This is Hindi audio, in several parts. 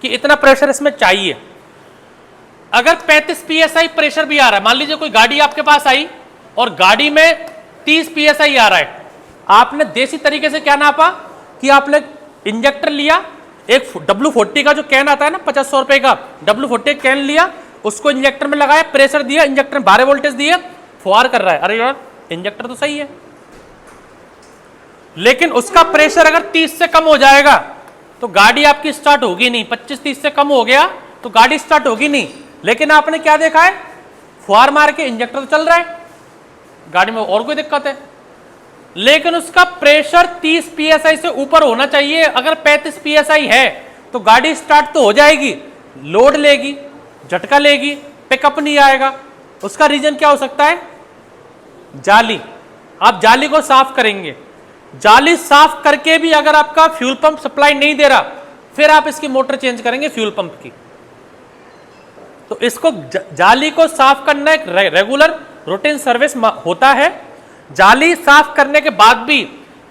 कि इतना प्रेशर इसमें चाहिए। अगर 35 psi प्रेशर भी आ रहा है, मान लीजिए कोई गाड़ी आपके पास आई और गाड़ी में 30 psi आ रहा है, आपने देसी तरीके से क्या नापा कि आपने इंजेक्टर लिया, एक W40 का जो कैन आता है ना 500 रुपए का, W40 कैन लिया, उसको इंजेक्टर में लगाया, प्रेशर दिया, इंजेक्टर में 12 वोल्टेज दिया, फुहार कर रहा है। अरे यार इंजेक्टर तो सही है, लेकिन उसका प्रेशर अगर 30 से कम हो जाएगा तो गाड़ी आपकी स्टार्ट होगी नहीं। 25-30 से कम हो गया तो गाड़ी स्टार्ट होगी नहीं। लेकिन आपने क्या देखा है, फुहार मार के इंजेक्टर तो चल रहा है, गाड़ी में और कोई दिक्कत है, लेकिन उसका प्रेशर 30 psi से ऊपर होना चाहिए। अगर 35 psi है तो गाड़ी स्टार्ट तो हो जाएगी, लोड लेगी, झटका लेगी, पिकअप नहीं आएगा। उसका रीजन क्या हो सकता है, जाली। आप जाली को साफ करेंगे, जाली साफ करके भी अगर आपका फ्यूल पंप सप्लाई नहीं दे रहा, फिर आप इसकी मोटर चेंज करेंगे फ्यूल पंप की। तो इसको जाली को साफ करना एक रेगुलर रूटीन सर्विस होता है। जाली साफ करने के बाद भी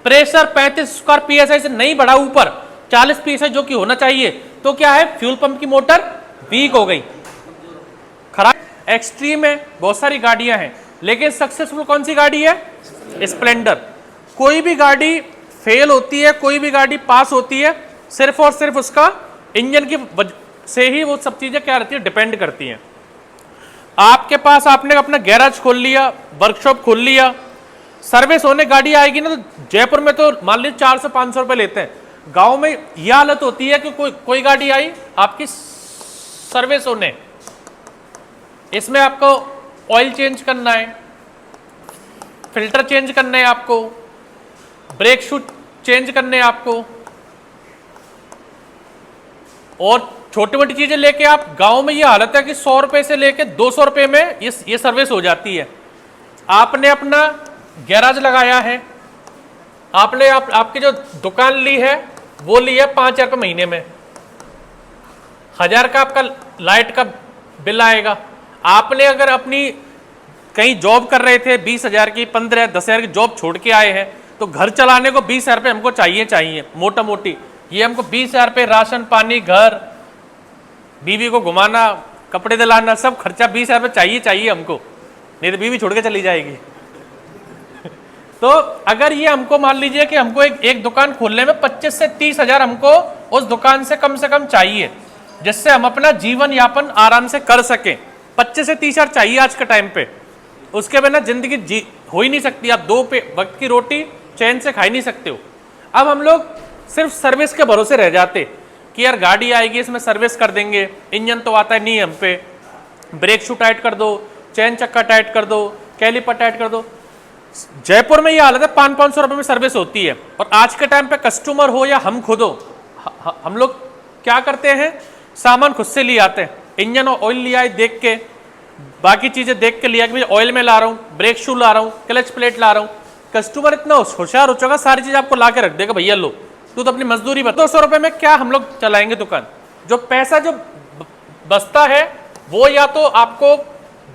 प्रेशर 35 स्क्वायर psi से नहीं बढ़ा ऊपर 40 psi जो कि होना चाहिए, तो क्या है, फ्यूल पंप की मोटर वीक हो गई, खराब। एक्सट्रीम है, बहुत सारी गाड़ियां हैं, लेकिन सक्सेसफुल कौन सी गाड़ी है, स्प्लेंडर। कोई भी गाड़ी फेल होती है, कोई भी गाड़ी पास होती है, सिर्फ और सिर्फ उसका इंजन की से ही वो सब चीजें क्या रहती है, डिपेंड करती हैं। आपके पास आपने अपना गैराज खोल लिया, वर्कशॉप खोल लिया, सर्विस होने गाड़ी आएगी ना, तो जयपुर में तो मान लीजिए 400-500 रुपए लेते हैं। गांव में यह हालत होती है कि कोई गाड़ी आई आपकी सर्विस होने, इसमें आपको ऑयल चेंज करना है, फिल्टर चेंज करना है, आपको ब्रेक शूट चेंज करने हैं आपको, और छोटी मोटी चीजें लेके आप, गांव में ये हालत है कि 100 रुपए से लेके 200 रुपए में ये सर्विस हो जाती है। आपने अपना गैराज लगाया है, आपने आपकी जो दुकान ली है वो ली है 5,000 रुपये महीने में, 1,000 का आपका लाइट का बिल आएगा। आपने अगर अपनी कहीं जॉब कर रहे थे 20,000 की, 15-10,000 की जॉब छोड़ के आए हैं, तो घर चलाने को 20,000 रुपये हमको चाहिए मोटा मोटी। ये हमको 20,000 रुपये राशन पानी, घर, बीवी को घुमाना, कपड़े दिलाना, सब खर्चा 20,000 रुपये चाहिए हमको, नहीं तो बीवी छोड़ के चली जाएगी। तो अगर ये हमको मान लीजिए कि हमको एक दुकान खोलने में 25 से 30,000 हमको उस दुकान से कम चाहिए, जिससे हम अपना जीवन यापन आराम से कर सकें। 25 से 30,000 चाहिए आज के टाइम पे, उसके बिना जिंदगी हो ही नहीं सकती। आप 2 वक्त की रोटी चैन से खा ही नहीं सकते हो। अब हम लोग सिर्फ सर्विस के भरोसे रह जाते कि यार गाड़ी आएगी इसमें सर्विस कर देंगे, इंजन तो आता है नहीं हम पे, ब्रेक शू टाइट कर दो, चैन चक्का टाइट कर दो, कैलिपर टाइट कर दो। जयपुर में ये हालत है, 500-500 रुपए में सर्विस होती है। और आज के टाइम पे कस्टमर हो या हम खुद हो, हम लोग क्या करते हैं, सामान खुद से ले आते हैं। इंजन और ऑयल लिया है देख के, बाकी चीजें देख के लिया कि भाई ऑयल में ला रहा हूँ, ब्रेक शू ला रहा हूँ, क्लच प्लेट ला रहा हूँ। कस्टमर इतना होशियार हो चुका, सारी चीज आपको ला के रख देगा, भैया लो तू तो अपनी मजदूरी बता। 200 रुपए में क्या हम लोग चलाएंगे दुकान। जो पैसा जो बचता है वो या तो आपको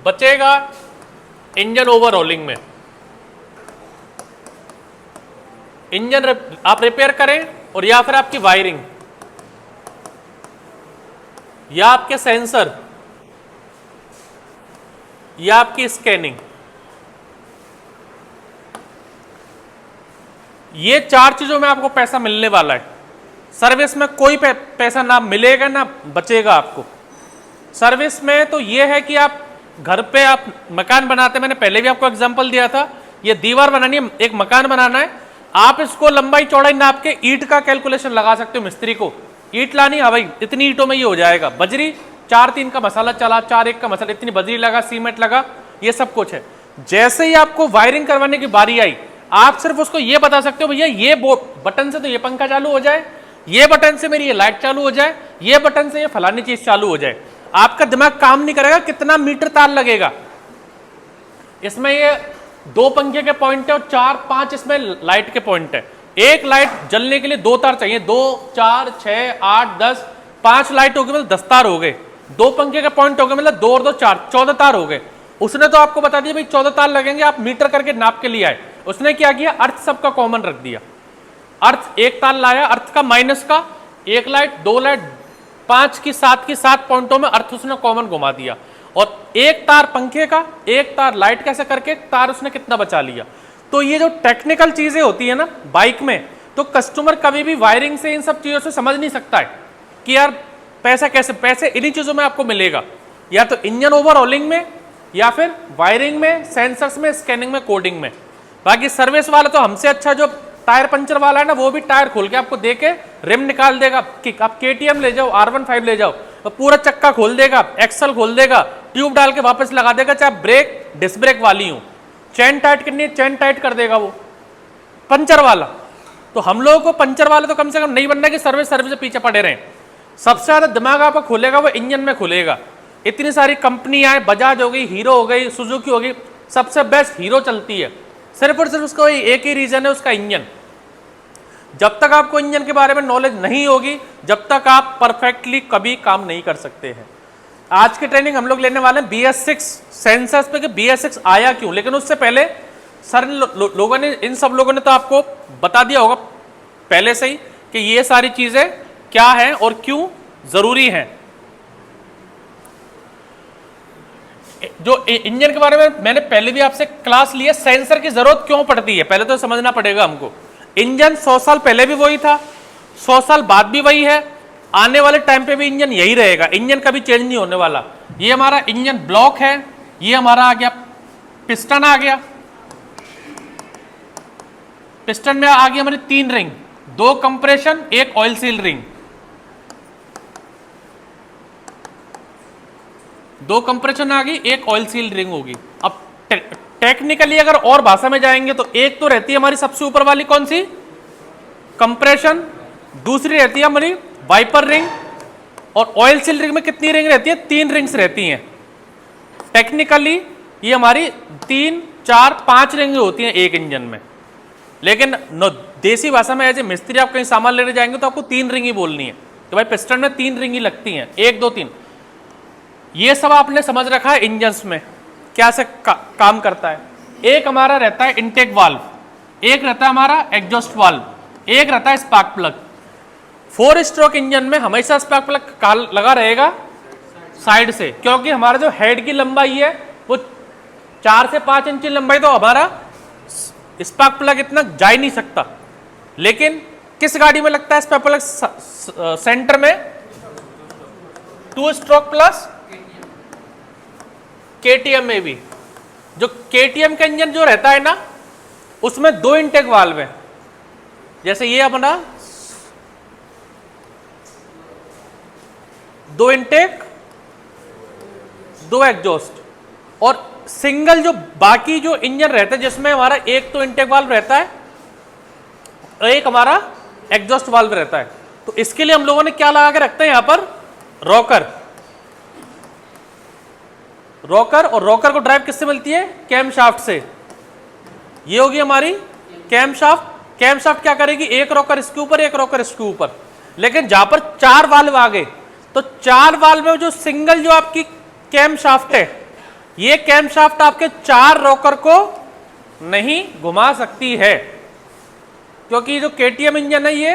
बचेगा इंजन ओवरऑलिंग में, इंजन आप रिपेयर करें, और या फिर आपकी वायरिंग, या आपके सेंसर, या आपकी स्कैनिंग। ये 4 चीजों में आपको पैसा मिलने वाला है। सर्विस में कोई पैसा ना मिलेगा ना बचेगा आपको। सर्विस में तो ये है कि आप घर पे आप मकान बनाते, मैंने पहले भी आपको एग्जांपल दिया था, ये दीवार बनानी है, एक मकान बनाना है, आप इसको लंबाई चौड़ाई नाप के ईंट का कैलकुलेशन लगा सकते हो। मिस्त्री को ईंट लानी, हाँ भाई इतनी ईंटों में ये हो जाएगा। बजरी 4-3 का मसाला चला, 4-1 का मसाला, इतनी बजरी लगा, सीमेंट लगा, ये सब कुछ है। जैसे ही आपको वायरिंग करवाने की बारी आई, आप सिर्फ उसको ये बता सकते हो भैया ये बटन से तो ये पंखा चालू हो जाए, ये बटन से मेरी ये लाइट चालू हो जाए, ये बटन से ये फलानी चीज चालू हो जाए। आपका दिमाग काम नहीं करेगा कितना मीटर तार लगेगा। इसमें ये 2 पंखे के पॉइंट है और 4-5 इसमें लाइट के पॉइंट है। एक लाइट जलने के लिए 2 तार चाहिए, 2, 4, 6, 8, 10, 5 लाइट हो गई मतलब 10 तार हो गए। 2 पंखे के पॉइंट हो गए मतलब 2 और 2 4, 14 तार हो गए। उसने तो आपको बता दिया भाई 14 तार लगेंगे, आप मीटर करके नाप के लिए आए। उसने क्या किया, अर्थ सबका कॉमन रख दिया। अर्थ एक तार लाया, अर्थ का माइनस का, 1 लाइट, 2 लाइट, 5 की 7 पॉइंटों में अर्थ उसने कॉमन घुमा दिया, और एक तार पंखे का, एक तार लाइट कैसे करके तार उसने कितना बचा लिया। तो ये जो टेक्निकल चीजें होती है ना बाइक में, तो कस्टमर कभी भी वायरिंग से इन सब चीजों से समझ नहीं सकता है कि यार पैसा कैसे, पैसे इन्हीं चीजों में आपको मिलेगा, या तो इंजन ओवरऑलिंग में, या फिर वायरिंग में, सेंसर्स में, स्कैनिंग में, कोडिंग में। बाकी सर्विस वाला तो हमसे अच्छा जो टायर पंचर वाला है ना, वो भी टायर खोल के आपको देके रिम निकाल देगा कि आप KTM ले जाओ, R15 ले जाओ, तो पूरा चक्का खोल देगा, एक्सल खोल देगा, ट्यूब डाल के वापस लगा देगा, चाहे ब्रेक डिस्क ब्रेक वाली हो, चैन टाइट करनी है चैन टाइट कर देगा वो पंचर वाला। तो हम लोगों को पंचर वाले तो कम से कम नहीं बनना कि सर्विस से पीछे पड़े रहे। सबसे ज्यादा दिमाग आपका खुलेगा वो इंजन में खुलेगा। इतनी सारी कंपनियां हैं, बजाज हो गई, हीरो हो गई, सुजुकी हो गई, सबसे बेस्ट हीरो चलती है, सिर्फ और सिर्फ उसका एक ही रीजन है, उसका इंजन। जब तक आपको इंजन के बारे में नॉलेज नहीं होगी, जब तक आप परफेक्टली कभी काम नहीं कर सकते हैं। आज की ट्रेनिंग हम लोग लेने वाले हैं BS6 सेंसर्स पे कि BS6 आया क्यों, लेकिन उससे पहले सर लोगों ने, इन सब लोगों ने तो आपको बता दिया होगा पहले से ही कि ये सारी चीजें क्या है और क्यों जरूरी हैं। जो इंजन के बारे में मैंने पहले भी आपसे क्लास ली है, सेंसर की जरूरत क्यों पड़ती है पहले तो समझना पड़ेगा हमको। इंजन 100 साल पहले भी वही था, 100 साल बाद भी वही है, आने वाले टाइम पे भी इंजन यही रहेगा, इंजन कभी चेंज नहीं होने वाला। ये हमारा इंजन ब्लॉक है, ये हमारा आ गया पिस्टन, आ गया पिस्टन में आ गई हमारी 3 ring, 2 compression, 1 oil seal ring, 2 compression आ गई, 1 ऑयल सील रिंग होगी। अब टेक्निकली अगर और भाषा में जाएंगे तो एक तो रहती है हमारी सबसे ऊपर वाली कौन सी, कंप्रेशन, दूसरी रहती है हमारी वाइपर रिंग, और ऑयल सील रिंग में कितनी रिंग रहती है, 3 रिंग्स रहती हैं। टेक्निकली ये हमारी 3, 4, 5 रिंग होती हैं एक इंजन में, लेकिन देसी भाषा में ऐसे मिस्त्री आप कहीं सामान लेने जाएंगे तो आपको 3 रिंग ही बोलनी है कि भाई पिस्टन में 3 रिंग ही लगती हैं, 1, 2, 3। ये सब आपने समझ रखा है इंजन्स में क्या से काम करता है। एक हमारा रहता है इनटेक वाल्व, एक रहता है हमारा एग्जॉस्ट वाल्व, एक रहता है स्पार्क प्लग। 4 स्ट्रोक इंजन में हमेशा स्पार्क प्लग लगा रहेगा साइड से, क्योंकि हमारा जो हेड की लंबाई है वो 4 से 5 इंच की लंबाई, तो हमारा स्पार्क प्लग इतना जा ही नहीं सकता। लेकिन किस गाड़ी में लगता है स्पार्क प्लग सेंटर में, 2 स्ट्रोक प्लस KTM में भी। जो KTM का इंजन जो रहता है ना, उसमें 2 इनटेक वाल्व है, जैसे ये अपना 2 इनटेक 2 एग्जॉस्ट, और सिंगल जो बाकी जो इंजन रहता है जिसमें हमारा एक तो इनटेक वाल्व रहता है, एक हमारा एग्जॉस्ट वाल्व रहता है। तो इसके लिए हम लोगों ने क्या लगा के रखते हैं यहां पर, रॉकर, और रॉकर को ड्राइव किससे मिलती है, कैम शाफ्ट से। ये होगी हमारी कैम शाफ्ट। कैम शाफ्ट क्या करेगी, एक रॉकर इसके ऊपर, एक रॉकर इसके ऊपर। लेकिन जहां पर 4 वाल्व आ गए, तो 4 वाल्व में जो सिंगल जो आपकी कैम शाफ्ट है, ये कैम शाफ्ट आपके 4 रॉकर को नहीं घुमा सकती है, क्योंकि जो KTM इंजन है ये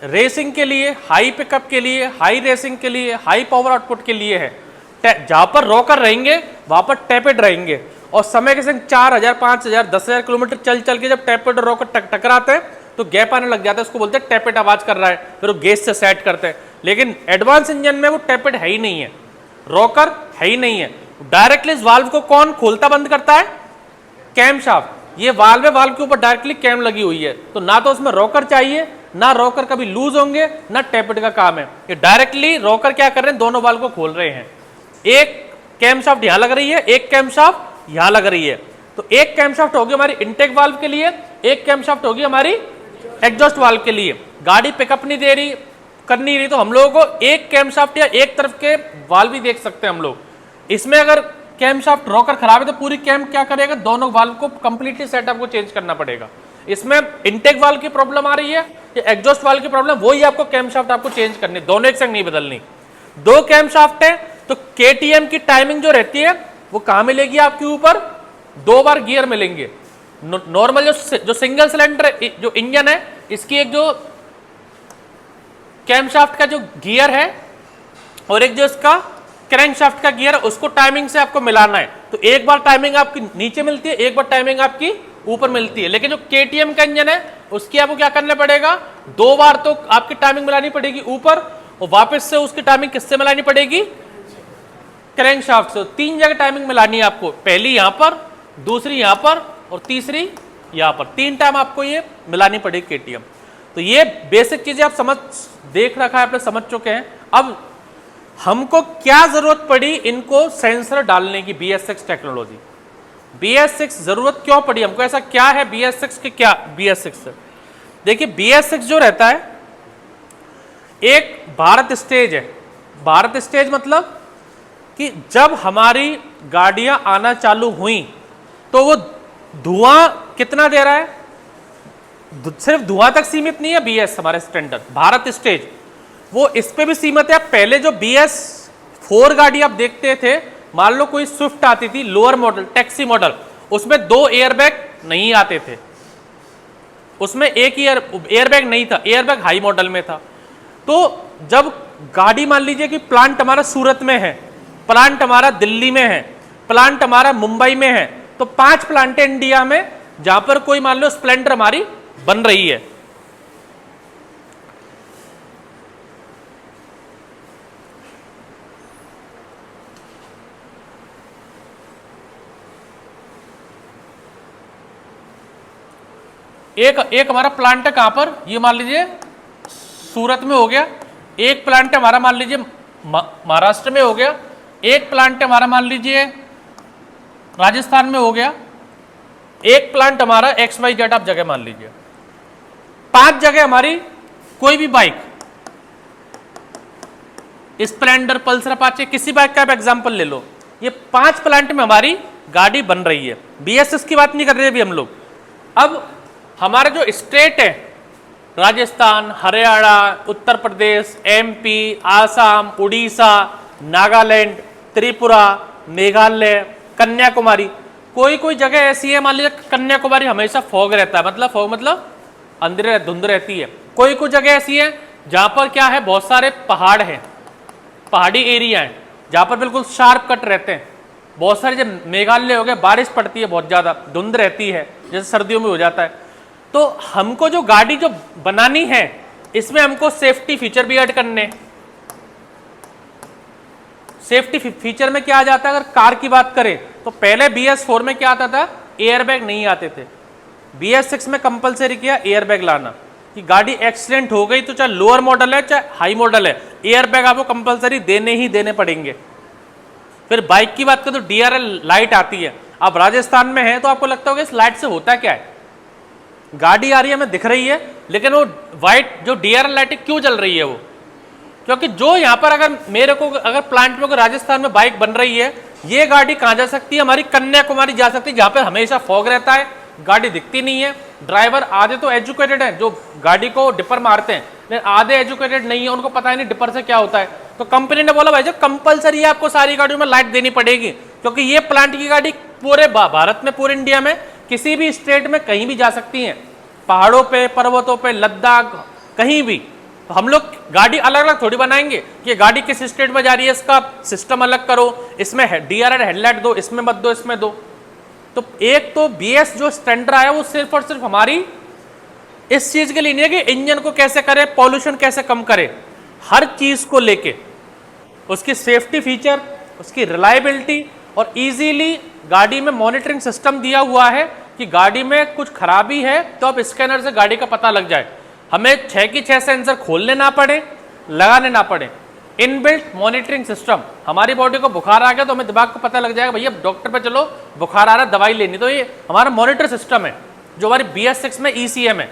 रेसिंग के लिए, हाई पिकअप के लिए, हाई रेसिंग के लिए, हाई पावर आउटपुट के लिए है। जहां पर रॉकर रहेंगे वहां पर टैपेड रहेंगे, और समय के संग 4000, 5000, 10,000 किलोमीटर चल चल के जब टैपेड और रॉकर टकराते हैं तो गैप आने लग जाता है, उसको बोलते हैं टैपेड आवाज कर रहा है, फिर वो गेज से सेट करते हैं। लेकिन एडवांस इंजन में वो टैपेड है ही नहीं है, रॉकर है ही नहीं है। डायरेक्टली इस वाल्व को कौन खोलता बंद करता है, कैम शाफ्ट। ये वाल्व है, वाल्व के ऊपर डायरेक्टली कैम लगी हुई है, तो ना तो उसमें रॉकर चाहिए, ना रॉकर कभी लूज होंगे, ना टैपेड का काम है। ये डायरेक्टली रॉकर क्या कर रहे हैं, दोनों वाल्व को खोल रहे हैं। एक कैम शाफ्ट यहां लग रही है, एक कैम शाफ्ट यहां लग रही है, तो एक कैम शाफ्ट होगी हमारी इनटेक वाल्व के लिए, एक कैम शाफ्ट होगी हमारी एग्जॉस्ट वाल्व के लिए। गाड़ी पिकअप नहीं दे रही, कर नहीं रही, तो हम लोगों को एक कैम शाफ्ट या एक तरफ के वाल्व भी देख सकते हैं हम लोग। इसमें अगर कैम शाफ्ट रॉकर खराब है तो पूरी कैम क्या करेगा, दोनों वाल्व को कंप्लीटली सेटअप को चेंज करना पड़ेगा। इसमें इनटेक वाल्व की प्रॉब्लम आ रही है या एग्जॉस्ट वाल्व की प्रॉब्लम, वही आपको कैम शाफ्ट आपको चेंज करनी, दोनों एक संग नहीं बदलनी। 2 कैम शाफ्ट है तो KTM की टाइमिंग जो रहती है वो कहां मिलेगी आपके ऊपर, 2 बार गियर मिलेंगे। नॉर्मल जो सिंगल सिलेंडर जो इंजन है, इसकी एक जो कैम शाफ्ट का जो गियर है और एक जो इसका क्रैंकशाफ्ट का गियर है उसको टाइमिंग से आपको मिलाना है। तो एक बार टाइमिंग आपकी नीचे मिलती है, एक बार टाइमिंग आपकी ऊपर मिलती है। लेकिन जो केटीएम का इंजन है उसकी आपको क्या करना पड़ेगा, 2 बार तो आपकी टाइमिंग मिलानी पड़ेगी ऊपर, और वापस से उसकी टाइमिंग किससे मिलानी पड़ेगी, क्रैंकशाफ्ट से। 3 जगह टाइमिंग मिलानी है आपको, पहली यहां पर, दूसरी यहां पर और तीसरी यहां पर। 3 टाइम आपको ये मिलानी पड़ेगी केटीएम। तो ये बेसिक चीजें आप समझ देख रखा है, आप लोग समझ चुके हैं। अब हमको क्या जरूरत पड़ी इनको सेंसर डालने की, BS6 टेक्नोलॉजी। BS6 जरूरत क्यों पड़ी हमको, ऐसा क्या है BS6 के, क्या BS6 से देखिए, BS6 जो रहता है एक भारत स्टेज है। भारत स्टेज मतलब कि जब हमारी गाड़ियां आना चालू हुई तो वो धुआं कितना दे रहा है, सिर्फ धुआं तक सीमित नहीं है BS हमारे स्टैंडर्ड, भारत स्टेज वो इस पे भी सीमित है। पहले जो BS4 गाड़ी आप देखते थे, मान लो कोई स्विफ्ट आती थी लोअर मॉडल, टैक्सी मॉडल, उसमें 2 एयरबैग नहीं आते थे, उसमें एक ही एयरबैग नहीं था, एयरबैग हाई मॉडल में था। तो जब गाड़ी मान लीजिए कि प्लांट हमारा सूरत में है, प्लांट हमारा दिल्ली में है, प्लांट हमारा मुंबई में है, तो 5 प्लांट है इंडिया में जहां पर कोई मान लो स्प्लेंडर हमारी बन रही है। एक हमारा प्लांट है कहां पर, ये मान लीजिए सूरत में हो गया, एक प्लांट हमारा मान लीजिए महाराष्ट्र में हो गया, एक प्लांट हमारा मान लीजिए राजस्थान में हो गया, एक प्लांट हमारा XYZ आप जगह मान लीजिए। 5 जगह हमारी कोई भी बाइक, स्प्लेंडर, पल्सर, अपाचे, किसी बाइक का आप एग्जांपल ले लो, ये 5 प्लांट में हमारी गाड़ी बन रही है। BS6 की बात नहीं कर रहे अभी हम लोग। अब हमारा जो स्टेट है, राजस्थान, हरियाणा, उत्तर प्रदेश, MP, आसाम, उड़ीसा, नागालैंड, त्रिपुरा, मेघालय, कन्याकुमारी, कोई कोई जगह ऐसी है, मान लीजिए कन्याकुमारी हमेशा फॉग रहता है, मतलब फॉग मतलब अंधेरे धुंध रहती है। कोई कोई जगह ऐसी है जहां पर क्या है, बहुत सारे पहाड़ हैं, पहाड़ी एरिया है जहां पर बिल्कुल शार्प कट रहते हैं। बहुत सारे, जब मेघालय हो गया बारिश पड़ती है, बहुत ज्यादा धुंध रहती है, जैसे सर्दियों में हो जाता है। तो हमको जो गाड़ी जो बनानी है इसमें हमको सेफ्टी फीचर भी ऐड करने। सेफ्टी फीचर में क्या आ जाता है, अगर कार की बात करें तो पहले BS4 में क्या आता था, एयरबैग नहीं आते थे। BS6 में कंपलसरी किया एयरबैग लाना, कि गाड़ी एक्सीडेंट हो गई तो चाहे लोअर मॉडल है चाहे हाई मॉडल है, एयरबैग आपको कंपलसरी देने ही देने पड़ेंगे। फिर बाइक की बात करें तो DRL लाइट आती है। अब राजस्थान में है तो आपको लगता होगा इस लाइट से होता क्या है, गाड़ी आ रही है हमें दिख रही है, लेकिन वो व्हाइट जो DRL लाइट क्यों जल रही है, वो क्योंकि जो यहाँ पर अगर मेरे को अगर प्लांट में राजस्थान में बाइक बन रही है, ये गाड़ी कहाँ जा सकती है, हमारी कन्याकुमारी जा सकती है, जहाँ पर हमेशा फॉग रहता है, गाड़ी दिखती नहीं है। ड्राइवर आधे तो एजुकेटेड हैं जो गाड़ी को डिपर मारते हैं, लेकिन आधे एजुकेटेड नहीं है, उनको पता ही नहीं डिपर से क्या होता है। तो कंपनी ने बोला भाई जो कंपलसरी है आपको सारी गाड़ियों में लाइट देनी पड़ेगी, क्योंकि ये प्लांट की गाड़ी पूरे भारत में, पूरे इंडिया में किसी भी स्टेट में कहीं भी जा सकती हैं, पहाड़ों पे, पर्वतों पे, लद्दाख, कहीं भी। तो हम लोग गाड़ी अलग अलग थोड़ी बनाएंगे कि गाड़ी किस स्टेट में जा रही है, इसका सिस्टम अलग करो, इसमें DRL हेडलाइट दो, इसमें मत दो, इसमें दो। तो एक तो BS जो स्टैंडर्ड आया वो सिर्फ और सिर्फ हमारी इस चीज के लिए नहीं है कि इंजन को कैसे करे, पॉल्यूशन कैसे कम करे, हर चीज को लेके उसकी सेफ्टी फीचर, उसकी रिलायबिलिटी और इजीली गाड़ी में मॉनिटरिंग सिस्टम दिया हुआ है कि गाड़ी में कुछ खराबी है तो अब स्कैनर से गाड़ी का पता लग जाए, हमें 6 की 6 सेंसर खोलने ना पड़े, लगाने ना पड़े। इनबिल्ट मॉनिटरिंग सिस्टम, हमारी बॉडी को बुखार आ गया तो हमें दिमाग को पता लग जाएगा भैया डॉक्टर पे चलो, बुखार आ रहा है, दवाई लेनी। तो ये हमारा मॉनिटर सिस्टम है जो हमारी BS6 में ECM है,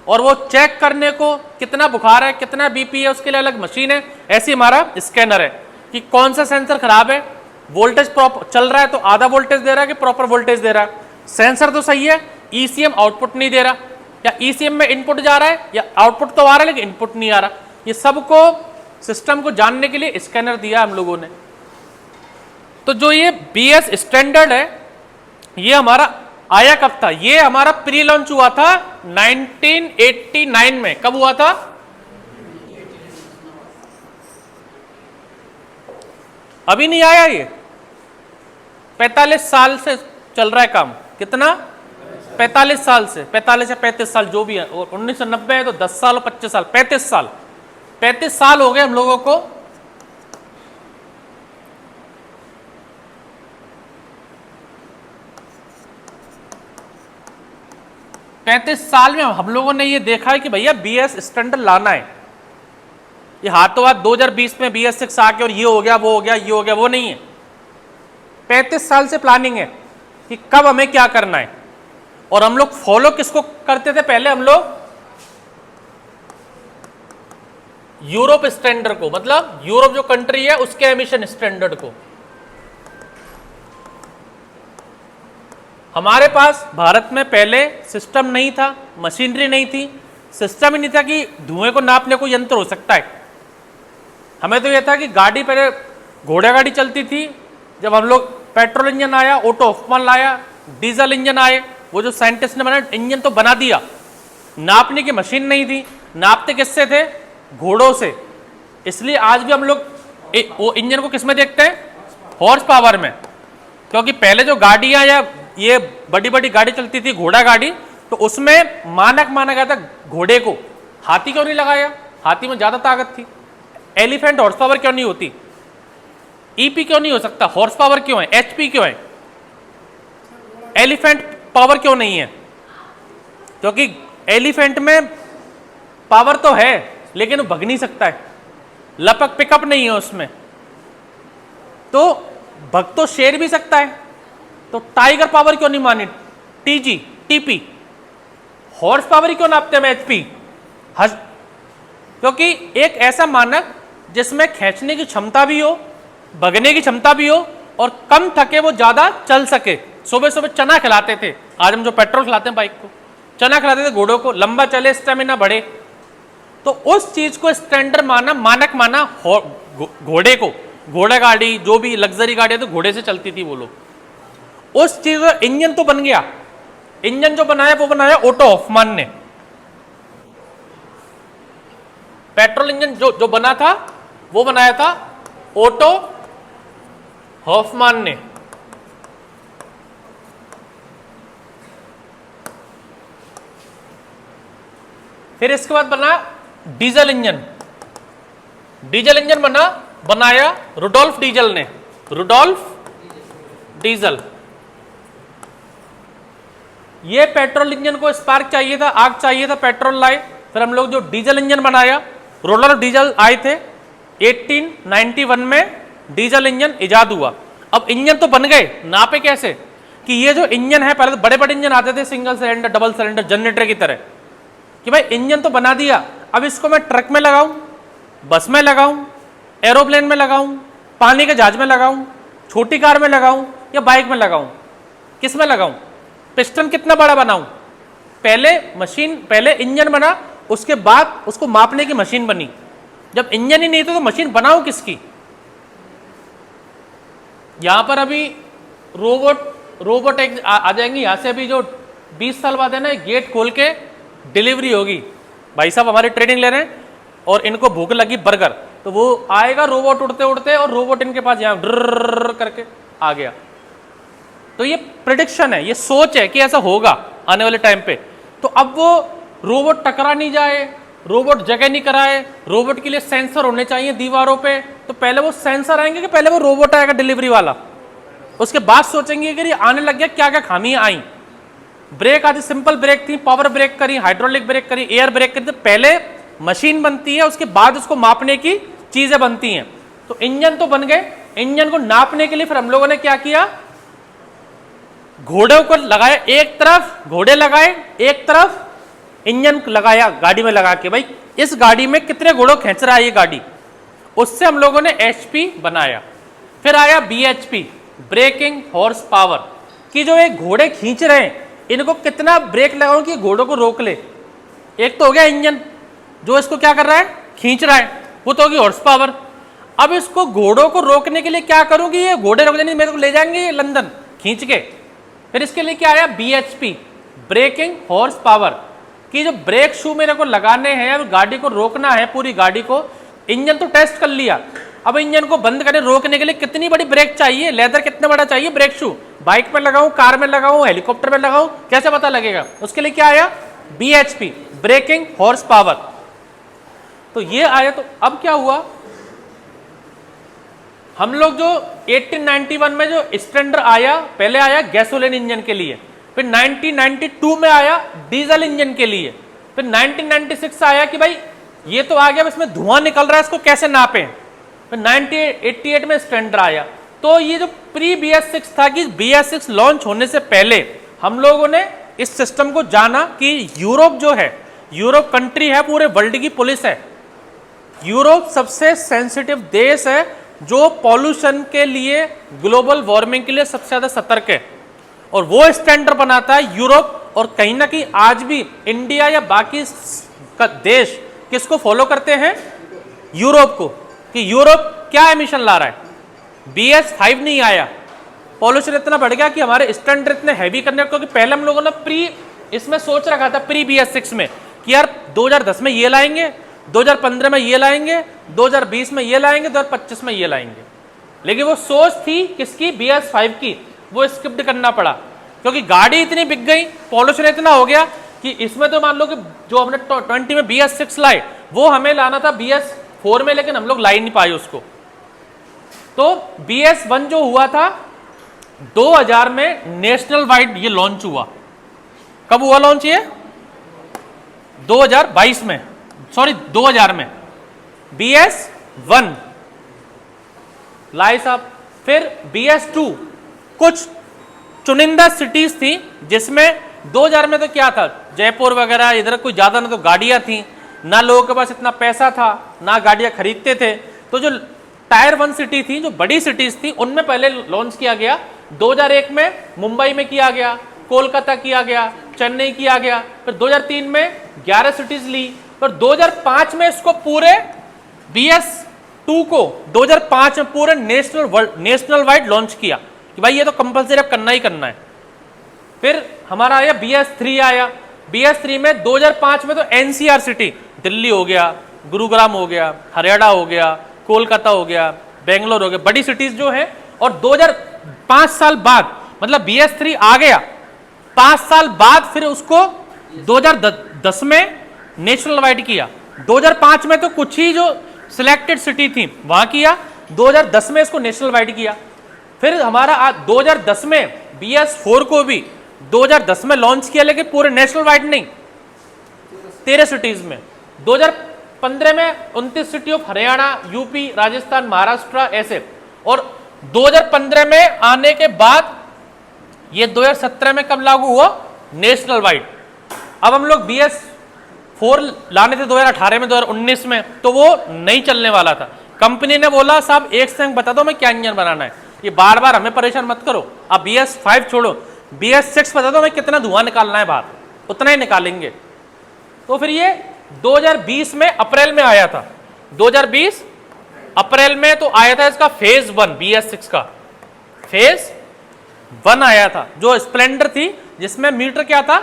और वो चेक करने को कितना बुखार है, कितना BP है, उसके लिए अलग मशीन है। ऐसी हमारा स्कैनर है कि कौन सा सेंसर खराब है, वोल्टेज प्रॉपर चल रहा है तो आधा वोल्टेज दे रहा है कि प्रॉपर वोल्टेज दे रहा है, सेंसर तो सही है, ECM आउटपुट नहीं दे रहा, या ECM में इनपुट जा रहा है या आउटपुट तो आ रहा है लेकिन इनपुट नहीं आ रहा। ये सबको सिस्टम को जानने के लिए स्कैनर दिया हम लोगों ने। तो जो ये BS स्टैंडर्ड है ये हमारा आया कब था, ये हमारा प्री लॉन्च हुआ था 1989 में। कब हुआ था? अभी नहीं आया ये, 45 साल से चल रहा है काम। कितना? 45 साल से, 45 या 35 साल जो भी है, और 1990 है तो 10 साल और 25 साल, 35 साल हो गए हम लोगों को। साल में हम लोगों ने ये देखा है कि भैया BS स्टैंडर्ड लाना है। ये हाथों हाथ 2020 में BS6 आके और ये हो गया, वो हो गया, ये हो गया, वो नहीं है। 35 साल से प्लानिंग है कि कब हमें क्या करना है। और हम लोग फॉलो किसको करते थे? पहले हम लोग यूरोप स्टैंडर्ड को, मतलब यूरोप जो कंट्री है उसके एमिशन स्टैंडर्ड को। हमारे पास भारत में पहले सिस्टम नहीं था, मशीनरी नहीं थी, सिस्टम ही नहीं था कि धुएं को नापने को यंत्र हो सकता है। हमें तो यह था कि गाड़ी पहले घोड़ा गाड़ी चलती थी, जब हम लोग पेट्रोल इंजन आया, ओटो हॉफमैन लाया, डीजल इंजन आए, वो जो साइंटिस्ट ने बनाया इंजन तो बना दिया, नापने की मशीन नहीं थी। नापते किससे थे? घोड़ों से। इसलिए आज भी हम लोग वो इंजन को किसमें देखते हैं? हॉर्स पावर में। क्योंकि पहले जो गाड़ियां या ये बड़ी बड़ी गाड़ी चलती थी, घोड़ा गाड़ी, तो उसमें मानक माना गया था घोड़े को। हाथी क्यों नहीं लगाया? हाथी में ज्यादा ताकत थी। एलिफेंट हॉर्स पावर क्यों नहीं होती? ईपी क्यों नहीं हो सकता? हॉर्स पावर क्यों है? एचपी क्यों है? एलिफेंट पावर क्यों नहीं है? क्योंकि एलिफेंट में पावर तो है लेकिन वो भग नहीं सकता है, लपक पिकअप नहीं है उसमें। तो भग तो शेर भी सकता है, तो टाइगर पावर क्यों नहीं मानी? TG, TP. हॉर्स पावर ही क्यों नापते हैं एचपी? क्योंकि एक ऐसा मानक जिसमें खींचने की क्षमता भी हो, भगने की क्षमता भी हो, और कम थके वो ज्यादा चल सके। सुबह सुबह चना खिलाते थे, आज हम जो पेट्रोल खिलाते हैं बाइक को, चना खिलाते थे घोड़ों को, लंबा चले, स्टेमिना बढ़े। तो उस चीज को स्टैंडर्ड माना, मानक माना घोड़े को। घोड़ा गाड़ी जो भी लग्जरी गाड़ी है तो घोड़े से चलती थी वो लोग। उस चीज का इंजन तो बन गया। इंजन जो बनाया वो बनाया ओटो हॉफमैन ने। पेट्रोल इंजन जो बना था वो बनाया था ओटो हॉफमैन ने। फिर इसके बाद बना डीजल इंजन। डीजल इंजन बनाया रुडोल्फ डीजल ने। Rudolf Diesel. ये पेट्रोल इंजन को स्पार्क चाहिए था, आग चाहिए था, पेट्रोल लाए। फिर हम लोग जो डीजल इंजन बनाया, रुडोल्फ डीजल आए थे 1891 में, डीजल इंजन इजाद हुआ। अब इंजन तो बन गए, नापे कैसे? कि ये जो इंजन है, पहले तो बड़े बड़े इंजन आते थे, single cylinder, double cylinder, generator की तरह, कि भाई इंजन तो बना दिया, अब इसको मैं ट्रक में लगाऊं, बस में लगाऊं, एरोप्लेन में लगाऊं, पानी के जहाज में लगाऊं, छोटी कार में लगाऊं या बाइक में लगाऊं, किस में लगाऊं? पिस्टन कितना बड़ा बनाऊं? पहले इंजन बना, उसके बाद उसको मापने की मशीन बनी। जब इंजन ही नहीं था तो मशीन बनाऊं किसकी? यहां पर अभी रोबोट आ जाएंगे। यहां से अभी जो 20 साल बाद है ना, गेट खोल के डिलीवरी होगी। भाई साहब हमारी ट्रेनिंग ले रहे हैं और इनको भूख लगी बर्गर, तो वो आएगा रोबोट उड़ते उड़ते और रोबोट इनके पास यहाँ ड्रर करके आ गया। तो ये प्रेडिक्शन है, ये सोच है कि ऐसा होगा आने वाले टाइम पे। तो अब वो रोबोट टकरा नहीं जाए, रोबोट जगह नहीं कराए, रोबोट के लिए सेंसर होने चाहिए दीवारों पे। तो पहले वो सेंसर आएंगे कि पहले वो रोबोट आएगा डिलीवरी वाला? उसके बाद सोचेंगे कि ये आने लग गया, क्या क्या खामियां आई। ब्रेक आती सिंपल ब्रेक थी, पावर ब्रेक करी, हाइड्रोलिक ब्रेक करी, एयर ब्रेक करी। तो पहले मशीन बनती है, उसके बाद उसको मापने की चीजें बनती हैं। तो इंजन तो बन गए, इंजन को नापने के लिए फिर हम लोगों ने क्या किया? घोड़ों को लगाया एक तरफ, घोड़े लगाए एक तरफ, इंजन लगाया गाड़ी में लगा के, भाई इस गाड़ी में कितने घोड़ों खींच रहा है ये गाड़ी। उससे हम लोगों ने एचपी बनाया। फिर आया बीएचपी, ब्रेकिंग हॉर्स पावर, कि जो ये घोड़े खींच रहे हैं इनको कितना ब्रेक लगाऊं कि घोड़ों को रोक ले। एक तो हो गया इंजन जो इसको क्या कर रहा है, खींच रहा है, वो तो होगी हॉर्स पावर। अब इसको घोड़ों को रोकने के लिए क्या करूं कि ये घोड़े रोक देंगे, मेरे को ले जाएंगे लंदन खींच के। फिर इसके लिए क्या आया? बीएचपी, ब्रेकिंग हॉर्स पावर, कि जो ब्रेक शू मेरे को लगाने हैं, गाड़ी को रोकना है, पूरी गाड़ी को। इंजन तो टेस्ट कर लिया, अब इंजन को बंद करने रोकने के लिए कितनी बड़ी ब्रेक चाहिए, लेदर कितना बड़ा चाहिए ब्रेक शू, बाइक में लगाऊं, कार में लगाऊं, हेलीकॉप्टर में लगाऊं, कैसे पता लगेगा? उसके लिए क्या आया? BHP, braking horse power. तो ये आया। तो अब क्या हुआ, हम लोग जो 1891 में जो स्टैंडर्ड आया, पहले आया गैसोलीन इंजन के लिए, फिर 1992 में आया डीजल इंजन के लिए, फिर 1996 आया कि भाई ये तो आ गया, इसमें धुआं निकल रहा है, इसको कैसे नापें, फिर 1988 में स्टैंडर्ड आया। तो ये जो प्री BS6 था कि BS6 लॉन्च होने से पहले हम लोगों ने इस सिस्टम को जाना कि यूरोप जो है, यूरोप कंट्री है, पूरे वर्ल्ड की पुलिस है, यूरोप सबसे सेंसिटिव देश है जो पॉल्यूशन के लिए, ग्लोबल वार्मिंग के लिए सबसे ज्यादा सतर्क है, और वो स्टैंडर्ड बनाता है यूरोप। और कहीं ना कहीं आज भी इंडिया या बाकी का देश किसको फॉलो करते हैं? यूरोप को, कि यूरोप क्या एमिशन ला रहा है, BS5 नहीं आया, पॉल्यूशन इतना बढ़ गया कि हमारे स्टैंडर्ड इतने हैवी करने, क्योंकि पहले हम लोगों ने प्री इसमें सोच रखा था, प्री BS6 में कि यार 2010 में ये लाएंगे, 2015 में ये लाएंगे, 2020 में ये लाएंगे, 2025 में ये लाएंगे, लेकिन वो सोच थी किसकी? BS5 की, वो स्किप्ड करना पड़ा क्योंकि गाड़ी इतनी बिक गई, पॉल्यूशन इतना हो गया कि इसमें तो मान लो कि जो हमने 20 में BS6 लाए वो हमें लाना था BS4 में, लेकिन हम लोग ला ही नहीं पाए उसको। तो BS1 जो हुआ था 2000 में नेशनल वाइड ये लॉन्च हुआ। कब हुआ लॉन्च ये? 2022 में, सॉरी 2000 में BS1 लाए साहब। फिर BS2 कुछ चुनिंदा सिटीज थी जिसमें 2000 में तो क्या था, जयपुर वगैरह इधर कोई ज्यादा ना तो गाड़ियां थी, ना लोगों के पास इतना पैसा था, ना गाड़ियां खरीदते थे। तो जो टायर 1 सिटी थी, जो बड़ी सिटीज थी, उनमें पहले लॉन्च किया गया। 2001 में मुंबई में किया गया, कोलकाता किया गया, चेन्नई किया गया, फिर 2003 में 11 सिटीज ली, फिर 2005 में इसको पूरे BS2 को 2005 में पूरे नेशनल वाइड लॉन्च किया कि भाई ये तो कंपलसरी अब करना ही करना है। फिर हमारा आया BS3 आया। BS3 में 2005 में तो NCR सिटी, दिल्ली हो गया, गुरुग्राम हो गया, हरियाणा हो गया, कोलकाता हो गया, बेंगलोर हो गया, बड़ी सिटीज जो है। और 2005 साल बाद मतलब BS3 आ गया, 5 साल बाद फिर उसको 2010 में नेशनल वाइड किया। 2005 में तो कुछ ही जो सिलेक्टेड सिटी थी वहां किया, 2010 में इसको नेशनल वाइड किया। फिर हमारा 2010 में BS4 को भी 2010 में लॉन्च किया, लेकिन पूरे नेशनल वाइड नहीं, 13 सिटीज में। 2015 में 29 city of Haryana, UP, Rajasthan, Maharashtra ऐसे। और 2015 में आने के बाद ये 2017 में कब लागू हुआ? National wide. अब हम लोग BS4 लाने थे 2018 में, 2019 में, तो वो नहीं चलने वाला था। कंपनी ने बोला साहब एक संग बता दो मैं क्या इंजन बनाना है, ये बार बार हमें परेशान मत करो, अब BS5 छोड़ो, BS6 बता दो मैं कितना धुआं निकालना है बाहर, उतना ही निकालेंगे। तो फिर ये 2020 में अप्रैल में आया था, 2020 अप्रैल में तो आया था इसका फेज 1, BS6 का फेज 1 आया था, जो स्प्लेंडर थी जिसमें मीटर क्या था,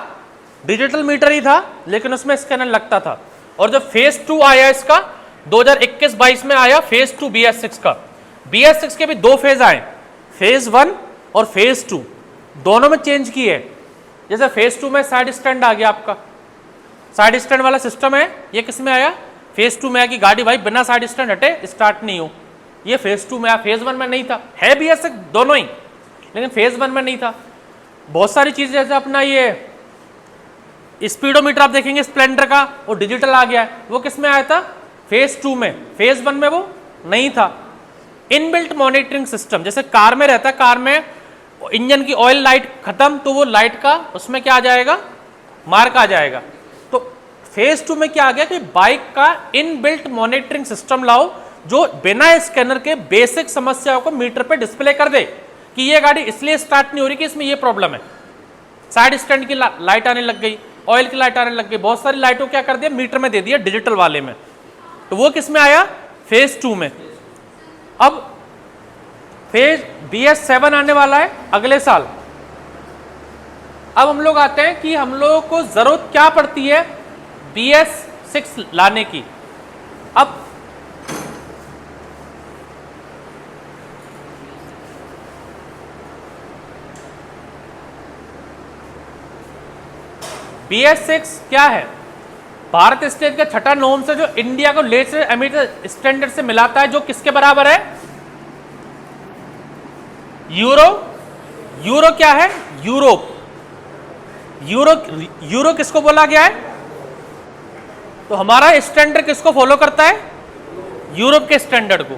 डिजिटल मीटर ही था, लेकिन उसमें स्कैनर लगता था। और जब फेज 2 आया इसका 2021-22 में आया फेज 2 BS6 का। BS6 के भी 2 फेज आए, फेज 1 और फेज 2, दोनों में चेंज की है। जैसे फेज 2 में साइड स्टैंड आ गया, आपका साइड स्टैंड वाला सिस्टम है, ये किस में आया? फेज 2 में आया कि गाड़ी भाई बिना साइड स्टैंड हटे स्टार्ट नहीं हो, ये फेज 2 में आया, फेज 1 में नहीं था। है BS6 दोनों ही, लेकिन फेज 1 में नहीं था। बहुत सारी चीजें जैसे अपना ये स्पीडोमीटर आप देखेंगे स्प्लेंडर का, वो डिजिटल आ गया है, वो किस में आया था? फेज 2 में, फेज 1 में वो नहीं था। इनबिल्ट मॉनिटरिंग सिस्टम जैसे कार में रहता है, कार में इंजन की ऑयल लाइट खत्म तो वो लाइट का उसमें क्या आ जाएगा? मार्क आ जाएगा। तो फेज 2 में क्या आ गया कि बाइक का इनबिल्ट मॉनिटरिंग सिस्टम लाओ जो बिना स्कैनर के बेसिक समस्याओं को मीटर पे डिस्प्ले कर दे कि ये गाड़ी इसलिए स्टार्ट नहीं हो रही कि इसमें ये प्रॉब्लम है। साइड स्टैंड की लाइट आने लग गई, ऑयल की लाइट आने लग गई, बहुत सारी लाइटों क्या कर दिया मीटर में दे दिया, डिजिटल वाले में। तो वो किस में आया? फेज 2 में। अब फेज BS7 आने वाला है अगले साल। अब हम लोग आते हैं कि हम लोगों को जरूरत क्या पड़ती है BS6 लाने की। अब BS6 क्या है? भारत स्टेज का छठा नॉर्म से जो इंडिया को लेटेस्ट एमिटर स्टैंडर्ड से मिलाता है, जो किसके बराबर है? यूरो क्या है? यूरोप। यूरो किसको बोला गया है? तो हमारा स्टैंडर्ड किसको फॉलो करता है? यूरोप के स्टैंडर्ड को।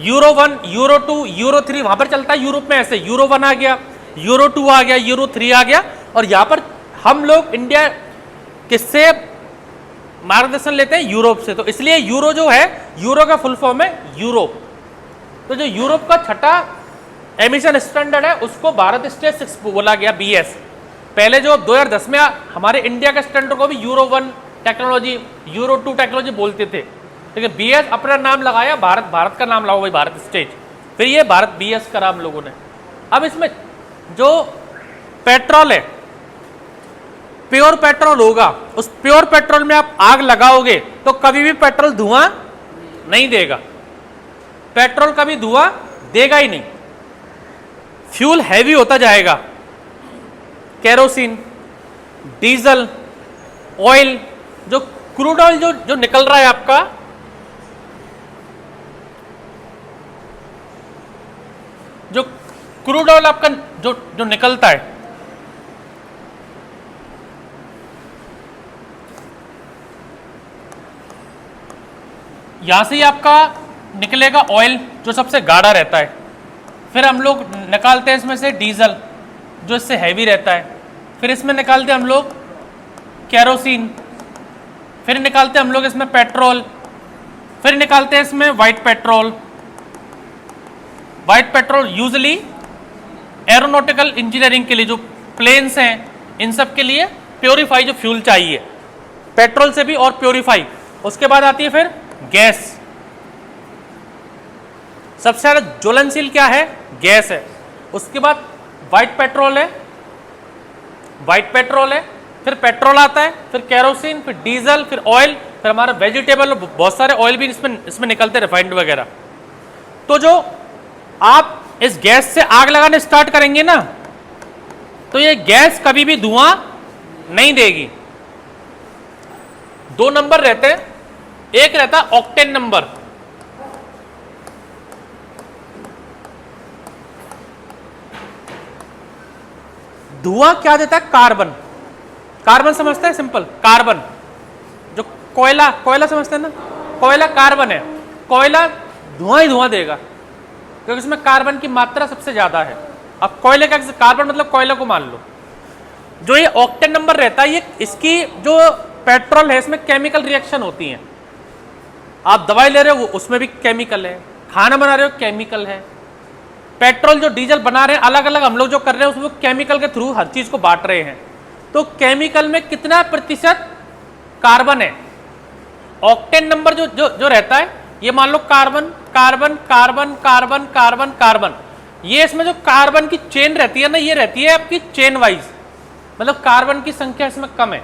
यूरो 1, यूरो 2, यूरो 3 वहां पर चलता है यूरोप में ऐसे। यूरो 1 आ गया, यूरो 2 आ गया, यूरो 3 आ गया, और यहां पर हम लोग इंडिया किससे मार्गदर्शन लेते हैं? यूरोप से। तो इसलिए यूरो जो है, यूरो का फुल फॉर्म है यूरोप। तो जो यूरोप का छठा एमिशन स्टैंडर्ड है उसको भारत स्टेज 6 बोला गया, BS। पहले जो 2010 में हमारे इंडिया के स्टैंडर्ड को भी यूरो 1 टेक्नोलॉजी, यूरो 2 टेक्नोलॉजी बोलते थे, लेकिन BS अपना नाम लगाया, भारत का नाम लगाओ भाई, भारत स्टेज, फिर ये भारत BS करा हम लोगों ने। अब इसमें जो पेट्रोल है, प्योर पेट्रोल होगा, उस प्योर पेट्रोल में आप आग लगाओगे तो कभी भी पेट्रोल धुआं नहीं देगा, पेट्रोल कभी धुआं देगा ही नहीं, फ्यूल हैवी होता जाएगा। केरोसिन, डीजल, ऑयल, जो क्रूड ऑयल जो निकल रहा है आपका, जो क्रूड ऑयल आपका जो निकलता है, यहां से ही आपका निकलेगा ऑयल जो सबसे गाढ़ा रहता है, फिर हम लोग निकालते हैं इसमें से डीजल जो इससे हैवी रहता है, फिर इसमें निकालते हैं हम लोग केरोसिन, फिर निकालते हैं हम लोग इसमें पेट्रोल, फिर निकालते हैं इसमें white petrol. White petrol usually aeronautical engineering के लिए, जो प्लेन्स हैं इन सब के लिए प्योरीफाई जो फ्यूल चाहिए, पेट्रोल से भी और प्योरीफाई। उसके बाद आती है फिर गैस। सबसे ज्यादा ज्वलनशील क्या है? गैस है। उसके बाद वाइट पेट्रोल है, फिर पेट्रोल आता है, फिर केरोसिन, फिर डीजल, फिर ऑयल, फिर हमारा वेजिटेबल, बहुत सारे ऑयल भी इसमें निकलते, रिफाइंड वगैरह। तो जो आप इस गैस से आग लगाने स्टार्ट करेंगे ना, तो ये गैस कभी भी धुआं नहीं देगी। 2 नंबर रहते हैं, एक रहता है ऑक्टेन नंबर, धुआं क्या देता है? कार्बन। कार्बन समझते हैं? Simple, carbon. जो कोयला समझते हैं ना, कोयला कार्बन है, कोयला धुआं ही धुआं देगा क्योंकि इसमें कार्बन की मात्रा सबसे ज्यादा है। अब कोयले का कार्बन मतलब कोयला को मान लो। जो ये ऑक्टेन नंबर रहता है, ये इसकी जो पेट्रोल है इसमें केमिकल रिएक्शन होती है। आप दवाई ले रहे हो उसमें भी केमिकल है, खाना बना रहे हो केमिकल है, पेट्रोल जो डीजल बना रहे हैं अलग अलग हम लोग जो कर रहे हैं उसमें केमिकल के थ्रू हर चीज को बांट रहे हैं। तो केमिकल में कितना प्रतिशत कार्बन है? ऑक्टेन नंबर जो रहता है, ये मान low carbon carbon carbon carbon carbon carbon, ये इसमें जो कार्बन की चेन रहती है ना, ये रहती है आपकी चेन वाइज, मतलब कार्बन की संख्या इसमें कम है।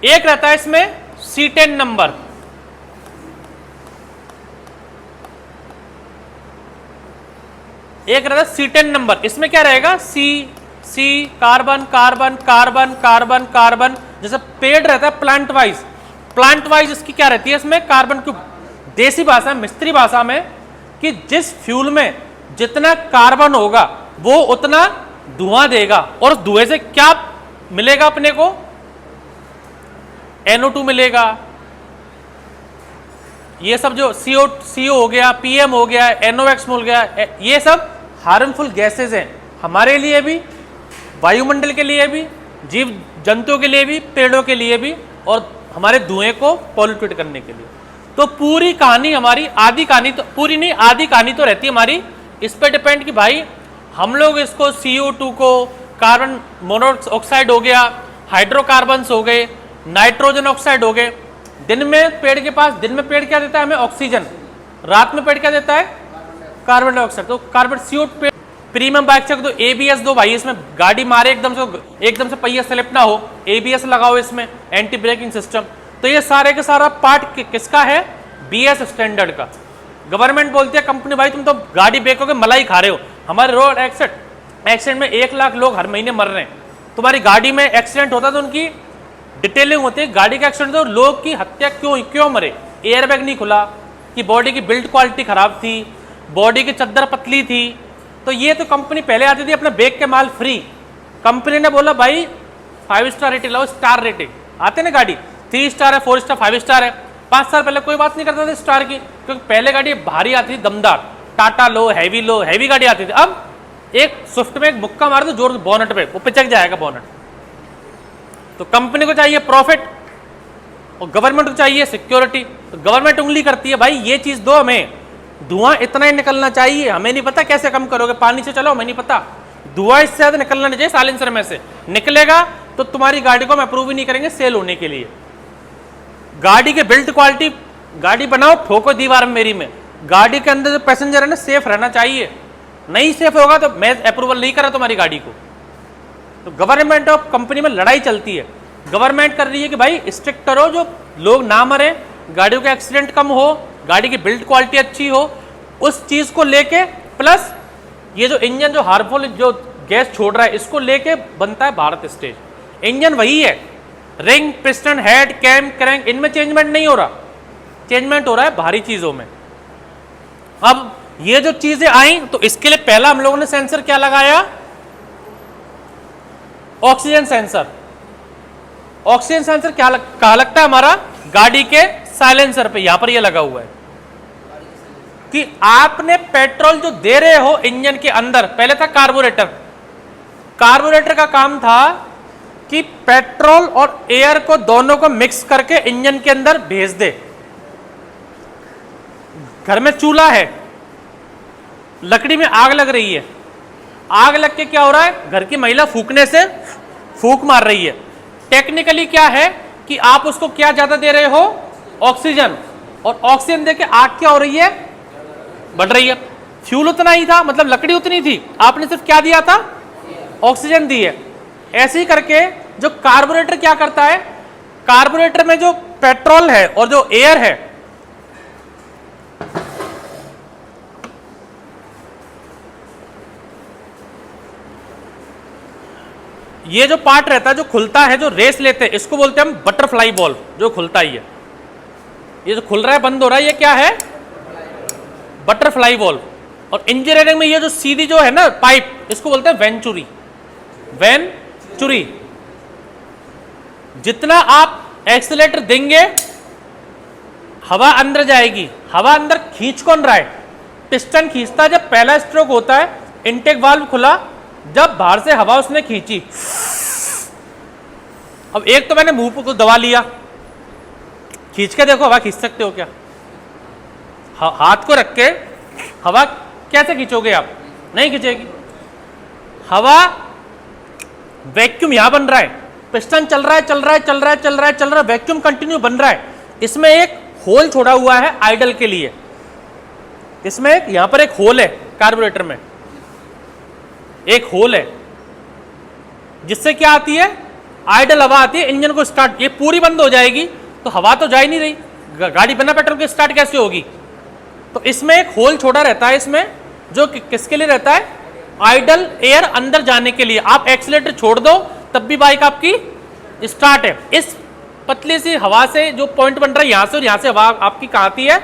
एक रहता है इसमें C10 नंबर, एक रहता है C10 नंबर, इसमें क्या रहेगा? C carbon carbon carbon carbon carbon, जैसे पेड़ रहता है प्लांट वाइज इसकी क्या रहती है इसमें कार्बन की, देसी भाषा में, मिस्त्री भाषा में, कि जिस फ्यूल में जितना कार्बन होगा वो उतना धुआं देगा, और धुएं से क्या मिलेगा अपने को? NO2 मिलेगा। ये सब जो CO हो गया, PM हो गया, NOx हो गया, ये सब हार्मफुल गैसेज हैं हमारे लिए भी, वायुमंडल के लिए भी, जीव जंतुओं के लिए भी, पेड़ों के लिए भी, और हमारे धुएं को पॉल्यूटेड करने के लिए। तो पूरी कहानी हमारी, आधी कहानी तो पूरी नहीं, आधी कहानी तो रहती है हमारी इस पे डिपेंड कि भाई हम लोग इसको CO2 को, कार्बन मोनोऑक्साइड हो गया, हाइड्रोकार्बन्स हो गए, नाइट्रोजन ऑक्साइड हो गए, दिन में पेड़ क्या देता है हमें? ऑक्सीजन। रात में पेड़ क्या देता है? Carbon dioxide. तो carbon CO2 premium bike check तो ABS दो भाई, इसमें गाड़ी मारे एकदम से पहिया स्लिप ना हो, ABS लगाओ इसमें, एंटी ब्रेकिंग सिस्टम। तो ये सारे के सारा पार्ट किसका है? BS स्टैंडर्ड का। गवर्नमेंट बोलती है कंपनी भाई तुम तो गाड़ी बेचोगे मलाई खा रहे हो, हमारे रोड एक्सीडेंट में 1 लाख लोग हर महीने मर रहे हैं, तुम्हारी गाड़ी में एक्सीडेंट होता है तो उनकी डिटेलिंग होती है, गाड़ी का एक्सीडेंट तो लोग की हत्या क्यों मरे, एयरबैग नहीं खुला, कि बॉडी की बिल्ड क्वालिटी खराब थी, बॉडी की चद्दर पतली थी। तो ये तो कंपनी पहले आती थी अपने बैग के माल फ्री, कंपनी ने बोला भाई 5 स्टार रेटिंग लाओ, स्टार रेटिंग आते ना गाड़ी 3 स्टार है, 4 स्टार, 5 स्टार है। 5 साल पहले कोई बात नहीं करता था स्टार की, क्योंकि पहले गाड़ी भारी आती थी, दमदार, टाटा लो, हैवी गाड़ी आती थी। अब एक स्विफ्ट में एक मुक्का मार दो जोर से बोनट पे, वो पिचक जाएगा बोनट। तो कंपनी को चाहिए प्रॉफिट और गवर्नमेंट को चाहिए सिक्योरिटी। तो गवर्नमेंट उंगली करती है भाई ये चीज दो हमें, धुआं इतना ही निकलना चाहिए, हमें नहीं पता कैसे कम करोगे, पानी से चलो हमें नहीं पता, धुआं इससे ज्यादा निकलना नहीं चाहिए साइलेंसर में से, निकलेगा तो तुम्हारी गाड़ी को हम अप्रूव ही नहीं करेंगे सेल होने के लिए। गाड़ी के बिल्ड क्वालिटी, गाड़ी बनाओ ठोको दीवार में मेरी में, गाड़ी के अंदर जो पैसेंजर है ना सेफ रहना चाहिए, नहीं सेफ होगा तो मैं अप्रूवल नहीं करा तुम्हारी गाड़ी को। तो गवर्नमेंट और कंपनी में लड़ाई चलती है, गवर्नमेंट कर रही है कि भाई स्ट्रिक्ट करो, जो लोग ना मरे, गाड़ियों के एक्सीडेंट कम हो, गाड़ी की बिल्ड क्वालिटी अच्छी हो, उस चीज को लेके, प्लस ये जो इंजन जो हार्मफुल जो गैस छोड़ रहा है इसको लेके बनता है भारत स्टेज। इंजन वही है, ring, piston, head, cam, crank, इनमें चेंजमेंट नहीं हो रहा, चेंजमेंट हो रहा है भारी चीजों में। अब ये जो चीजें आई तो इसके लिए पहला हम लोगों ने सेंसर क्या लगाया, ऑक्सीजन सेंसर। ऑक्सीजन सेंसर क्या कहाँ लगता है हमारा, गाड़ी के साइलेंसर पे, यहां पर ये लगा हुआ है कि आपने पेट्रोल जो दे रहे हो इंजन के अंदर, पहले था कार्बोरेटर, कार्बोरेटर का काम था कि पेट्रोल और एयर को दोनों को मिक्स करके इंजन के अंदर भेज दे। घर में चूल्हा है, लकड़ी में आग लग रही है, आग लग के क्या हो रहा है, घर की महिला फूकने से फूक मार रही है, टेक्निकली क्या है कि आप उसको क्या ज्यादा दे रहे हो, ऑक्सीजन, और ऑक्सीजन देके आग क्या हो रही है, बढ़ रही है। फ्यूल उतना ही था, मतलब लकड़ी उतनी थी, आपने सिर्फ क्या दिया था, ऑक्सीजन दी है। ऐसे ही करके जो कार्बोरेटर क्या करता है, कार्बोरेटर में जो पेट्रोल है और जो एयर है, ये जो पार्ट रहता है जो खुलता है, जो रेस लेते हैं, इसको बोलते हैं हम बटरफ्लाई बॉल, जो खुलता ही है, ये जो खुल रहा है बंद हो रहा है, ये क्या है, बटरफ्लाई बॉल। और इंजीनियरिंग में ये जो सीधी जो है ना पाइप, इसको बोलते हैं वेंचुरी, वेंचुरी। जितना आप एक्सीलरेटर देंगे हवा अंदर जाएगी, हवा अंदर खींच कौन रहा है, पिस्टन खींचता है। जब पहला स्ट्रोक होता है इनटेक वाल्व खुला, जब बाहर से हवा उसने खींची, अब एक तो मैंने मुंह को दबा लिया, खींच के देखो हवा खींच सकते हो क्या, हाथ को रख के हवा कैसे खींचोगे आप, नहीं खींचेगी हवा। वैक्यूम यहां बन रहा है, पिस्टन चल रहा है चल रहा है चल रहा है चल रहा है चल रहा है, वैक्यूम कंटिन्यू बन रहा है। इसमें एक होल छोड़ा हुआ है आइडल के लिए, इसमें एक यहां पर एक होल है कार्बोरेटर में, एक होल है जिससे क्या आती है, आइडल हवा आती है, इंजन को स्टार्ट, ये पूरी बंद हो जाएगी तो हवा तो जा ही नहीं रही, गाड़ी बिना पेट्रोल के स्टार्ट कैसे होगी। तो इसमें एक होल छोड़ा रहता है इसमें, जो किसके लिए रहता है, आइडल एयर अंदर जाने के लिए। आप एक्सीलरेटर छोड़ दो तब भी बाइक आपकी स्टार्ट है। इस पतली सी हवा से जो पॉइंट बन रहा है यहां से, और यहां से हवा आपकी कहां आती है,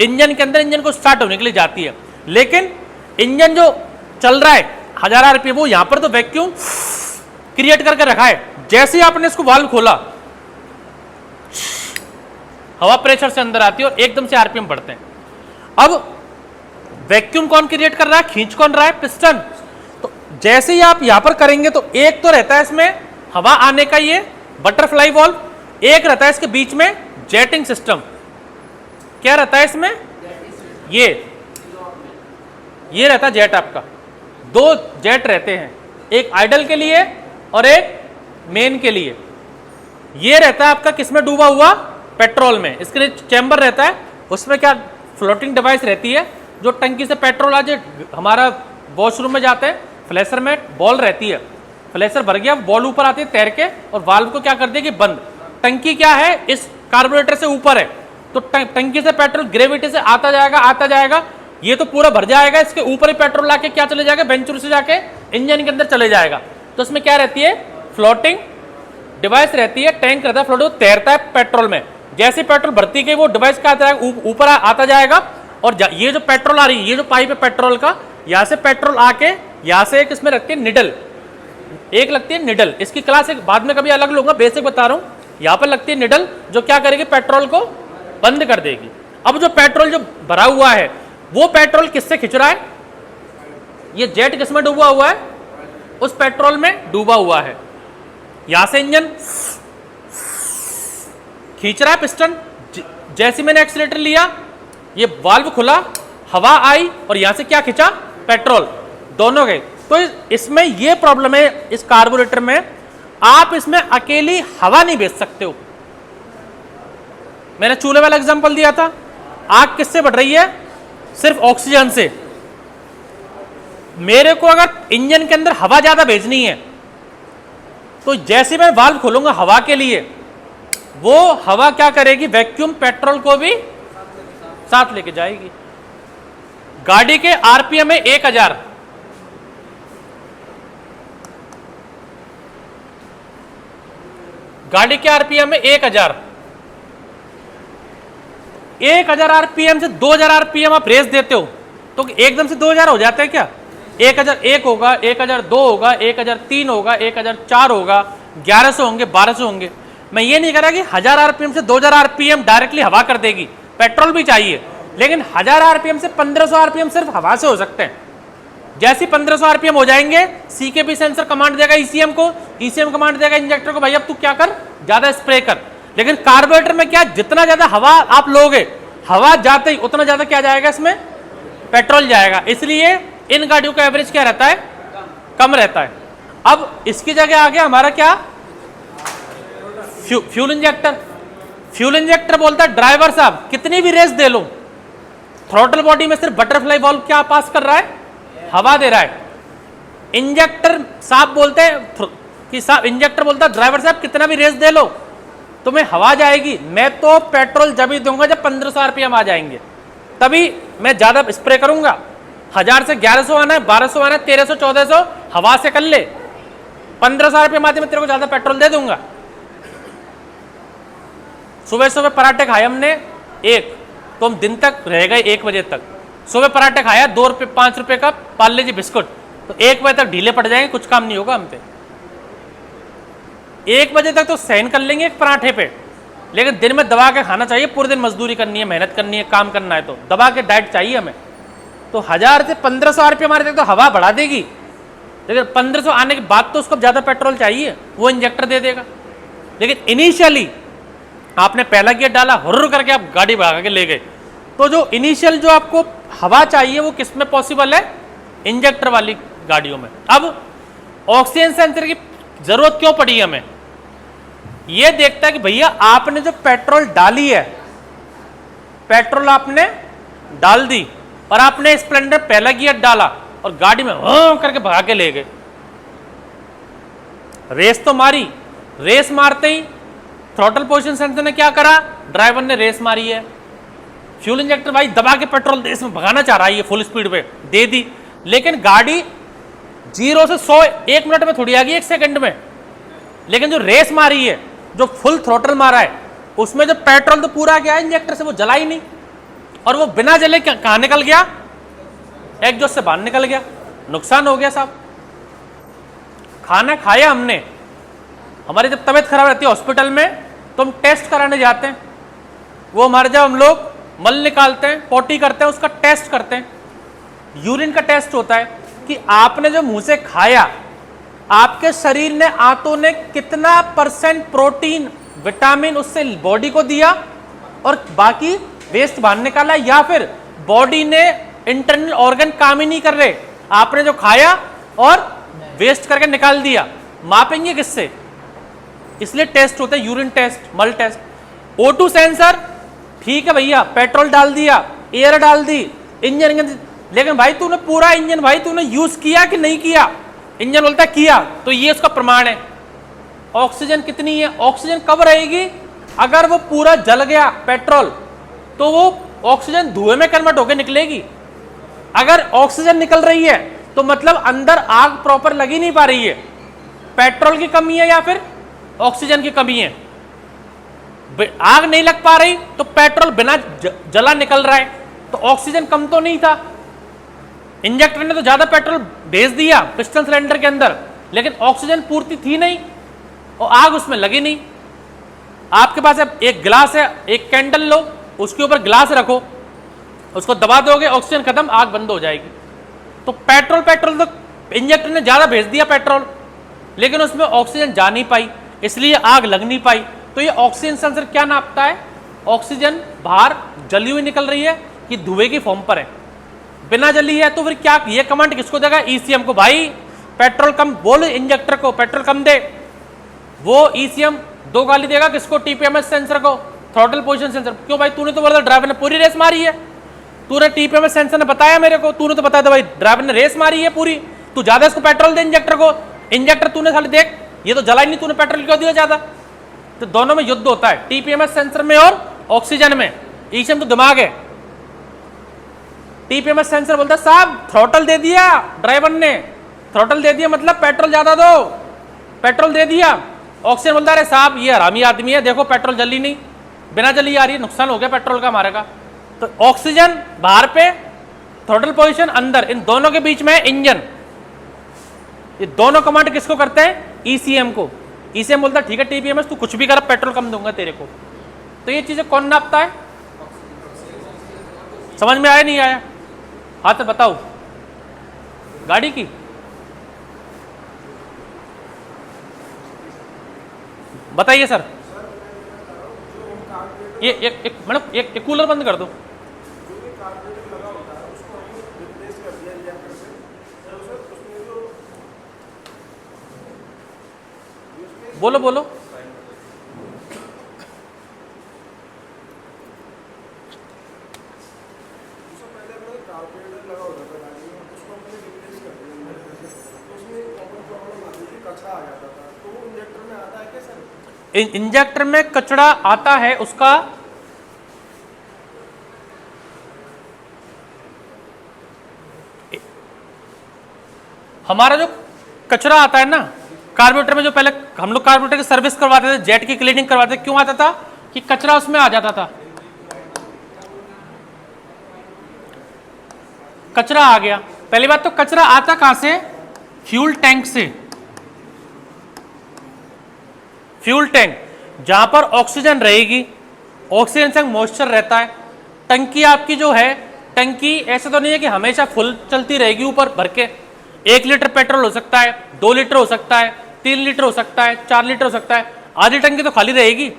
इंजन के अंदर, इंजन को स्टार्ट होने के लिए जाती है। लेकिन इंजन जो चल रहा है 1000 आरपीएम, वो यहां पर तो वैक्यूम क्रिएट करके रखा है, जैसे ही आपने इसको वाल्व खोला हवा प्रेशर से अंदर आती है और एकदम से आरपीएम बढ़ते हैं। अब वैक्यूम कौन क्रिएट कर रहा है, खींच कौन रहा है, पिस्टन। तो जैसे ही आप यहां पर करेंगे तो एक तो रहता है इसमें हवा आने का ये बटरफ्लाई वॉल्व, एक रहता है इसके बीच में जेटिंग सिस्टम। क्या रहता है इसमें, ये रहता है जेट आपका, दो जेट रहते हैं, एक आइडल के लिए और एक मेन के लिए। ये रहता है आपका किसमें डूबा हुआ, पेट्रोल में। इसके लिए चैम्बर रहता है, उसमें क्या फ्लोटिंग डिवाइस रहती है, जो टंकी से पेट्रोल आज हमारा वॉशरूम में जाते हैं, फ्लैशर में बॉल रहती है, फ्लैशर भर गया, बॉल ऊपर आती है तैर के, और वाल्व को क्या कर दिया कि बंद। टंकी क्या है, इस कार्बोरेटर से ऊपर है, तो टंकी से पेट्रोल ग्रेविटी से आता जाएगा, ये तो पूरा भर जाएगा, इसके ऊपर ही पेट्रोल लाके क्या चले जाएगा, वेंचुरी से जाके इंजन के अंदर चले जाएगा। तो इसमें क्या रहती है, फ्लोटिंग डिवाइस रहती है, टैंक रहता है, फ्लोटिंग तैरता है पेट्रोल में। जैसे पेट्रोल भरती गई वो डिवाइस क्या आता है, ऊपर आता जाएगा, और ये जो पेट्रोल आ रही है, ये जो पाइप है पेट्रोल का, यहाँ से पेट्रोल आके यहाँ से एक इसमें रखती है निडल, एक लगती है निडल। इसकी क्लास एक बाद में कभी अलग लूंगा, बेसिक बता रहा हूँ। यहाँ पर लगती है निडल जो क्या करेगी, पेट्रोल को बंद कर देगी। अब जो पेट्रोल जो भरा हुआ है वो पेट्रोल किससे खिंच रहा है, ये जेट किसमें डूबा हुआ है, उस पेट्रोल में डूबा हुआ है। यहां से इंजन खींच रहा है पिस्टन, जैसे मैंने एक्सीलेटर लिया ये वाल्व खुला, हवा आई और यहां से क्या खींचा, पेट्रोल, दोनों गए। तो इसमें ये प्रॉब्लम है इस कार्बोरेटर में, आप इसमें अकेली हवा नहीं भेज सकते हो। मैंने चूल्हे वाला एग्जांपल दिया था, आग किससे बढ़ रही है, सिर्फ ऑक्सीजन से। मेरे को अगर इंजन के अंदर हवा ज्यादा भेजनी है तो जैसे मैं वाल्व खोलूंगा हवा के लिए, वो हवा क्या करेगी, वैक्यूम पेट्रोल को भी साथ लेके जाएगी। गाड़ी के आरपीएम है 1000, गाड़ी के आरपीएम है 1000, 1000 आरपीएम से 2000 आरपीएम आप रेस देते हो तो एकदम से 2000 हो जाता है क्या, 1001 होगा, 1002 होगा, 1003 होगा, 1004 होगा, 1100 होंगे, 1200 होंगे। मैं ये नहीं कह रहा कि 1000 आरपीएम से 2000 आरपीएम डायरेक्टली हवा कर देगी, पेट्रोल भी चाहिए, लेकिन 1000 आरपीएम से 1500 आरपीएम सिर्फ हवा से हो सकते हैं। जैसे 1500 आरपीएम हो जाएंगे, सीकेबी सेंसर कमांड देगा ईसीएम को, ईसीएम कमांड देगा इंजेक्टर को, भाई अब तू क्या कर, ज्यादा स्प्रे कर। लेकिन कार्बोरेटर में क्या, जितना ज्यादा हवा आप लोगे, हवा जाते ही उतना ज्यादा क्या जाएगा, इसमें पेट्रोल जाएगा। इसलिए इन गाड़ियों का एवरेज क्या रहता है, कम रहता है। अब इसकी जगह आ गया हमारा क्या, फ्यूल इंजेक्टर। फ्यूल इंजेक्टर बोलता है ड्राइवर साहब कितनी भी रेस दे लो, थ्रॉटल बॉडी में सिर्फ बटरफ्लाई वाल्व क्या पास कर रहा है, हवा दे रहा है। इंजेक्टर साहब बोलते हैं कि साहब, इंजेक्टर बोलता है ड्राइवर साहब कितना भी रेस दे लो तुम्हें हवा जाएगी, मैं तो पेट्रोल जब ही दूंगा जब 1500 आरपीएम आ जाएंगे, तभी मैं ज्यादा स्प्रे करूंगा। 1000 से 1100 आना है, 1200 आना है, 1300 1400 हवा से कर ले, 1500 आरपीएम आते मैं तेरे को ज्यादा पेट्रोल दे दूंगा। सुबह सुबह पराठे खाए हमने एक, तो हम दिन तक रह गए 1 बजे तक। सुबह पराठे खाया 2 रुपये 5 रुपये का पार्ले जी बिस्कुट, तो 1 बजे तक ढीले पड़ जाएंगे, कुछ काम नहीं होगा हम पे। 1 बजे तक तो सहन कर लेंगे एक पराठे पे, लेकिन दिन में दबा के खाना चाहिए। पूरे दिन मजदूरी करनी है, मेहनत करनी है, काम करना है, तो दबा के डाइट चाहिए हमें। तो 1000 से 1500 आरपीएम हमारे तक तो हवा बढ़ा देगी, लेकिन 1500 आने के बाद तो उसको ज़्यादा पेट्रोल चाहिए, वो इंजेक्टर दे देगा। लेकिन इनिशियली आपने पहला गियर डाला, हुर्र करके आप गाड़ी भगा के ले गए, तो जो इनिशियल जो आपको हवा चाहिए वो किस में पॉसिबल है, इंजेक्टर वाली गाड़ियों में। अब ऑक्सीजन सेंसर की जरूरत क्यों पड़ी हमें, ये देखता है कि भैया आपने जो पेट्रोल डाली है, पेट्रोल आपने डाल दी और आपने स्प्लेंडर पहला गियर डाला और गाड़ी में करके भगा के ले गए, रेस तो मारी, रेस मारते ही थ्रॉटल पोजीशन सेंसर ने क्या करा, ड्राइवर ने रेस मारी है, फ्यूल इंजेक्टर भाई दबा के पेट्रोल रेस में भगाना चाह रहा है, ये फुल स्पीड पे दे दी, लेकिन गाड़ी 0 से 100 1 मिनट में थोड़ी आ गई, 1 सेकंड में। लेकिन जो रेस मारी है, जो फुल थ्रॉटल मारा है, उसमें जो पेट्रोल तो पूरा गया इंजेक्टर से, वो जला ही नहीं, और वो बिना जले कहां निकल गया, एग्जॉस्ट से बाहर निकल गया, नुकसान हो गया साहब। खाना खाया हमने, हमारी जब तबीयत खराब रहती है हॉस्पिटल में तो हम टेस्ट कराने जाते हैं, वो हमारे जब हम लोग मल निकालते हैं, पोटी करते हैं, उसका टेस्ट करते हैं, यूरिन का टेस्ट होता है कि आपने जो मुंह से खाया, आपके शरीर ने, आंतों ने कितना % प्रोटीन विटामिन उससे बॉडी को दिया और बाकी वेस्ट बाहर निकाला, या फिर बॉडी ने इंटरनल ऑर्गन काम ही नहीं कर रहे, आपने जो खाया और वेस्ट करके निकाल दिया। मापेंगे किससे, इसलिए टेस्ट होता है यूरिन टेस्ट, मल टेस्ट। O2 सेंसर, ठीक है भैया पेट्रोल डाल दिया, एयर डाल दी, इंजन, लेकिन भाई तूने पूरा इंजन भाई तूने यूज किया कि नहीं किया, इंजन बोलता किया, तो ये उसका प्रमाण है। ऑक्सीजन कितनी है, ऑक्सीजन कब रहेगी, अगर वो पूरा जल गया पेट्रोल तो वो ऑक्सीजन धुएं में कन्वर्ट होकर निकलेगी। अगर ऑक्सीजन निकल रही है तो मतलब अंदर आग प्रॉपर लगी नहीं पा रही है, पेट्रोल की कमी है या फिर ऑक्सीजन की कमी है? आग नहीं लग पा रही तो पेट्रोल बिना जला निकल रहा है, तो ऑक्सीजन कम तो नहीं था। इंजेक्टर ने तो ज्यादा पेट्रोल भेज दिया पिस्टन सिलेंडर के अंदर, लेकिन ऑक्सीजन पूर्ति थी नहीं और आग उसमें लगी नहीं। आपके पास एक गिलास है, एक कैंडल लो, उसके ऊपर गिलास रखो, उसको दबा दोगे, ऑक्सीजन खत्म, आग बंद हो जाएगी। तो पेट्रोल तो इंजेक्टर ने ज्यादा भेज दिया पेट्रोल, लेकिन उसमें ऑक्सीजन जा नहीं पाई, इसलिए आग लग नहीं पाई। तो ये ऑक्सीजन सेंसर क्या नापता है? ऑक्सीजन बाहर जली हुई निकल रही है कि धुएं की फॉर्म पर है, बिना जली है। तो फिर क्या ये कमांड किसको देगा? ईसीएम को, भाई पेट्रोल कम बोल, इंजेक्टर को पेट्रोल कम दे। वो ईसीएम दो गाली देगा किसको? टीपीएमएस सेंसर को, थ्रॉटल पोजीशन सेंसर। क्यों भाई, तूने तो बोला ड्राइवर ने पूरी रेस मारी है, तूने टीपीएमएस सेंसर ने बताया मेरे को, तूने तो बताया था भाई ड्राइवर ने रेस मारी है पूरी, तू ज्यादा इसको पेट्रोल दे इंजेक्टर को। इंजेक्टर तूने खाली देख, ये तो जला ही नहीं, तूने पेट्रोल क्यों दिया ज्यादा? तो दोनों में युद्ध होता है, टीपीएमएस सेंसर में और ऑक्सीजन में। ईसीएम तो दिमाग है। टीपीएमएस सेंसर बोलता है साहब थ्रॉटल दे दिया ड्राइवर ने, थ्रॉटल दे दिया मतलब पेट्रोल ज्यादा दो, पेट्रोल दे दिया। ऑक्सीजन बोलता है साहब ये हरामी आदमी है, देखो पेट्रोल जली नहीं, बिना जली आ रही है, नुकसान हो गया पेट्रोल का हमारे का। तो ऑक्सीजन बाहर पे, थ्रॉटल पोजीशन अंदर, इन दोनों के बीच में इंजन। ये दोनों कमांड किसको करते हैं? ईसीएम को। ईसीएम बोलता है ठीक है टीपीएमएस तू कुछ भी कर, पेट्रोल कम दूंगा तेरे को। तो ये चीजें कौन नापता है? समझ में आया नहीं आया? हाँ तो बताओ। गाड़ी की बताइए सर। ये एक मैडम एक कूलर बंद कर दो। बोलो बोलो। इंजेक्टर में कचरा आता है, उसका हमारा जो कचरा आता है ना कार्बोरेटर में, जो पहले हम लोग कार्बोरेटर की सर्विस करवाते थे, जेट की क्लीनिंग करवाते थे, क्यों आता था? कि कचरा उसमें आ जाता था। कचरा आ गया। पहली बात तो कचरा आता कहां से? फ्यूल टैंक से। फ्यूल टैंक जहां पर ऑक्सीजन रहेगी, ऑक्सीजन से मॉइस्चर रहता है। टंकी आपकी जो है, टंकी ऐसा तो नहीं है कि हमेशा फुल चलती रहेगी ऊपर भर के। 1 लीटर पेट्रोल हो सकता है, 2 लीटर हो सकता है, 3 लीटर हो सकता है, 4 लीटर हो सकता है, आधी टंकी तो खाली रहेगी।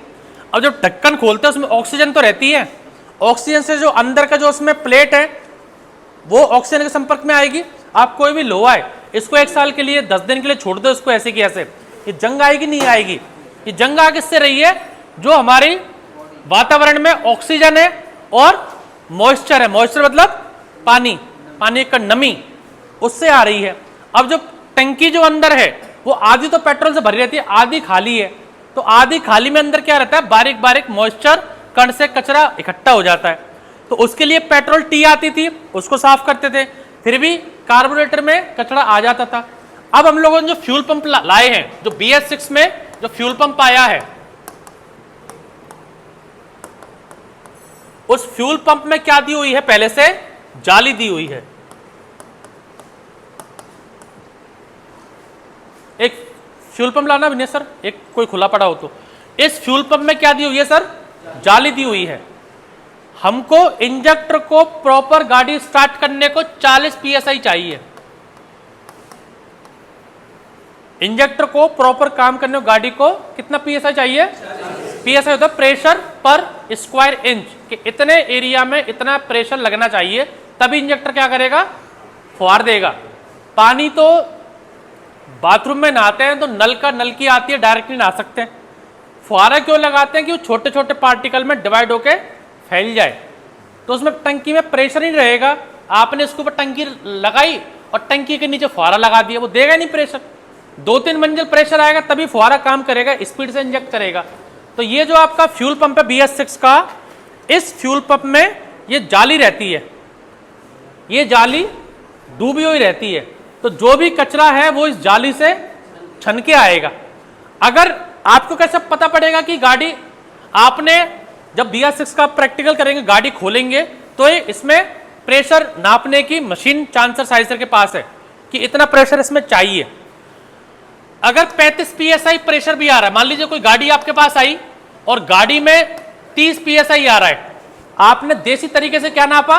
अब जब ढक्कन खोलते हैं उसमें ऑक्सीजन तो रहती है, ऑक्सीजन से जो अंदर का जो उसमें प्लेट है वो ऑक्सीजन के संपर्क में आएगी। आप कोई भी लोहा है इसको 1 साल के लिए 10 दिन के लिए छोड़ दो, इसको ऐसे की ऐसे, ये जंग आएगी नहीं आएगी? ये जंग आ किससे रही है? जो हमारी वातावरण में ऑक्सीजन है और मॉइस्चर है, मॉइस्चर मतलब पानी, पानी का नमी, उससे आ रही है। अब जो टंकी जो अंदर है वो आधी तो पेट्रोल से भरी रहती है, आधी खाली है। तो आधी खाली में अंदर क्या रहता है? बारीक बारीक मॉइस्चर, कण से कचरा इकट्ठा हो जाता है। तो उसके लिए पेट्रोल टी आती थी, उसको साफ करते थे, फिर भी कार्बोरेटर में कचरा आ जाता था। अब हम लोगों ने जो फ्यूल पंप लाए हैं, जो BS6 में जो फ्यूल पंप आया है, उस फ्यूल पंप में क्या दी हुई है? पहले से जाली दी हुई है। एक फ्यूल पंप लाना भी नहीं सर, एक कोई खुला पड़ा हो तो। इस फ्यूल पंप में क्या दी हुई है सर? जाली दी हुई है। हमको इंजेक्टर को प्रॉपर गाड़ी स्टार्ट करने को 40 PSI चाहिए। इंजेक्टर को प्रॉपर काम करने को गाड़ी को कितना PSI चाहिए? PSI होता है प्रेशर पर स्क्वायर इंच, कि इतने एरिया में इतना प्रेशर लगना चाहिए, तभी इंजेक्टर क्या करेगा? फुहार देगा। पानी तो बाथरूम में नहाते हैं तो नल की आती है, डायरेक्टली नहा सकते हैं। फुहारा क्यों लगाते हैं? कि वो छोटे छोटे पार्टिकल में डिवाइड होके फैल जाए, तो उसमें टंकी में प्रेशर नहीं रहेगा। आपने इसके ऊपर टंकी लगाई और टंकी के नीचे फुहारा लगा दिया, वो देगा नहीं प्रेशर। 2-3 मंजिल प्रेशर आएगा तभी फुहारा काम करेगा, स्पीड से इंजेक्ट करेगा। तो ये जो आपका फ्यूल पंप है BS6 का, इस फ्यूल पंप में ये जाली रहती है, ये जाली डूबी हुई रहती है। तो जो भी कचरा है वो इस जाली से छन के आएगा। अगर आपको कैसे पता पड़ेगा कि गाड़ी, आपने जब BS6 का प्रैक्टिकल करेंगे, गाड़ी खोलेंगे तो इसमें प्रेशर नापने की मशीन चांसर साइजर के पास है कि इतना प्रेशर इसमें चाहिए। अगर 35 PSI प्रेशर भी आ रहा है, मान लीजिए कोई गाड़ी आपके पास आई और गाड़ी में 30 PSI आ रहा है, आपने देसी तरीके से क्या नापा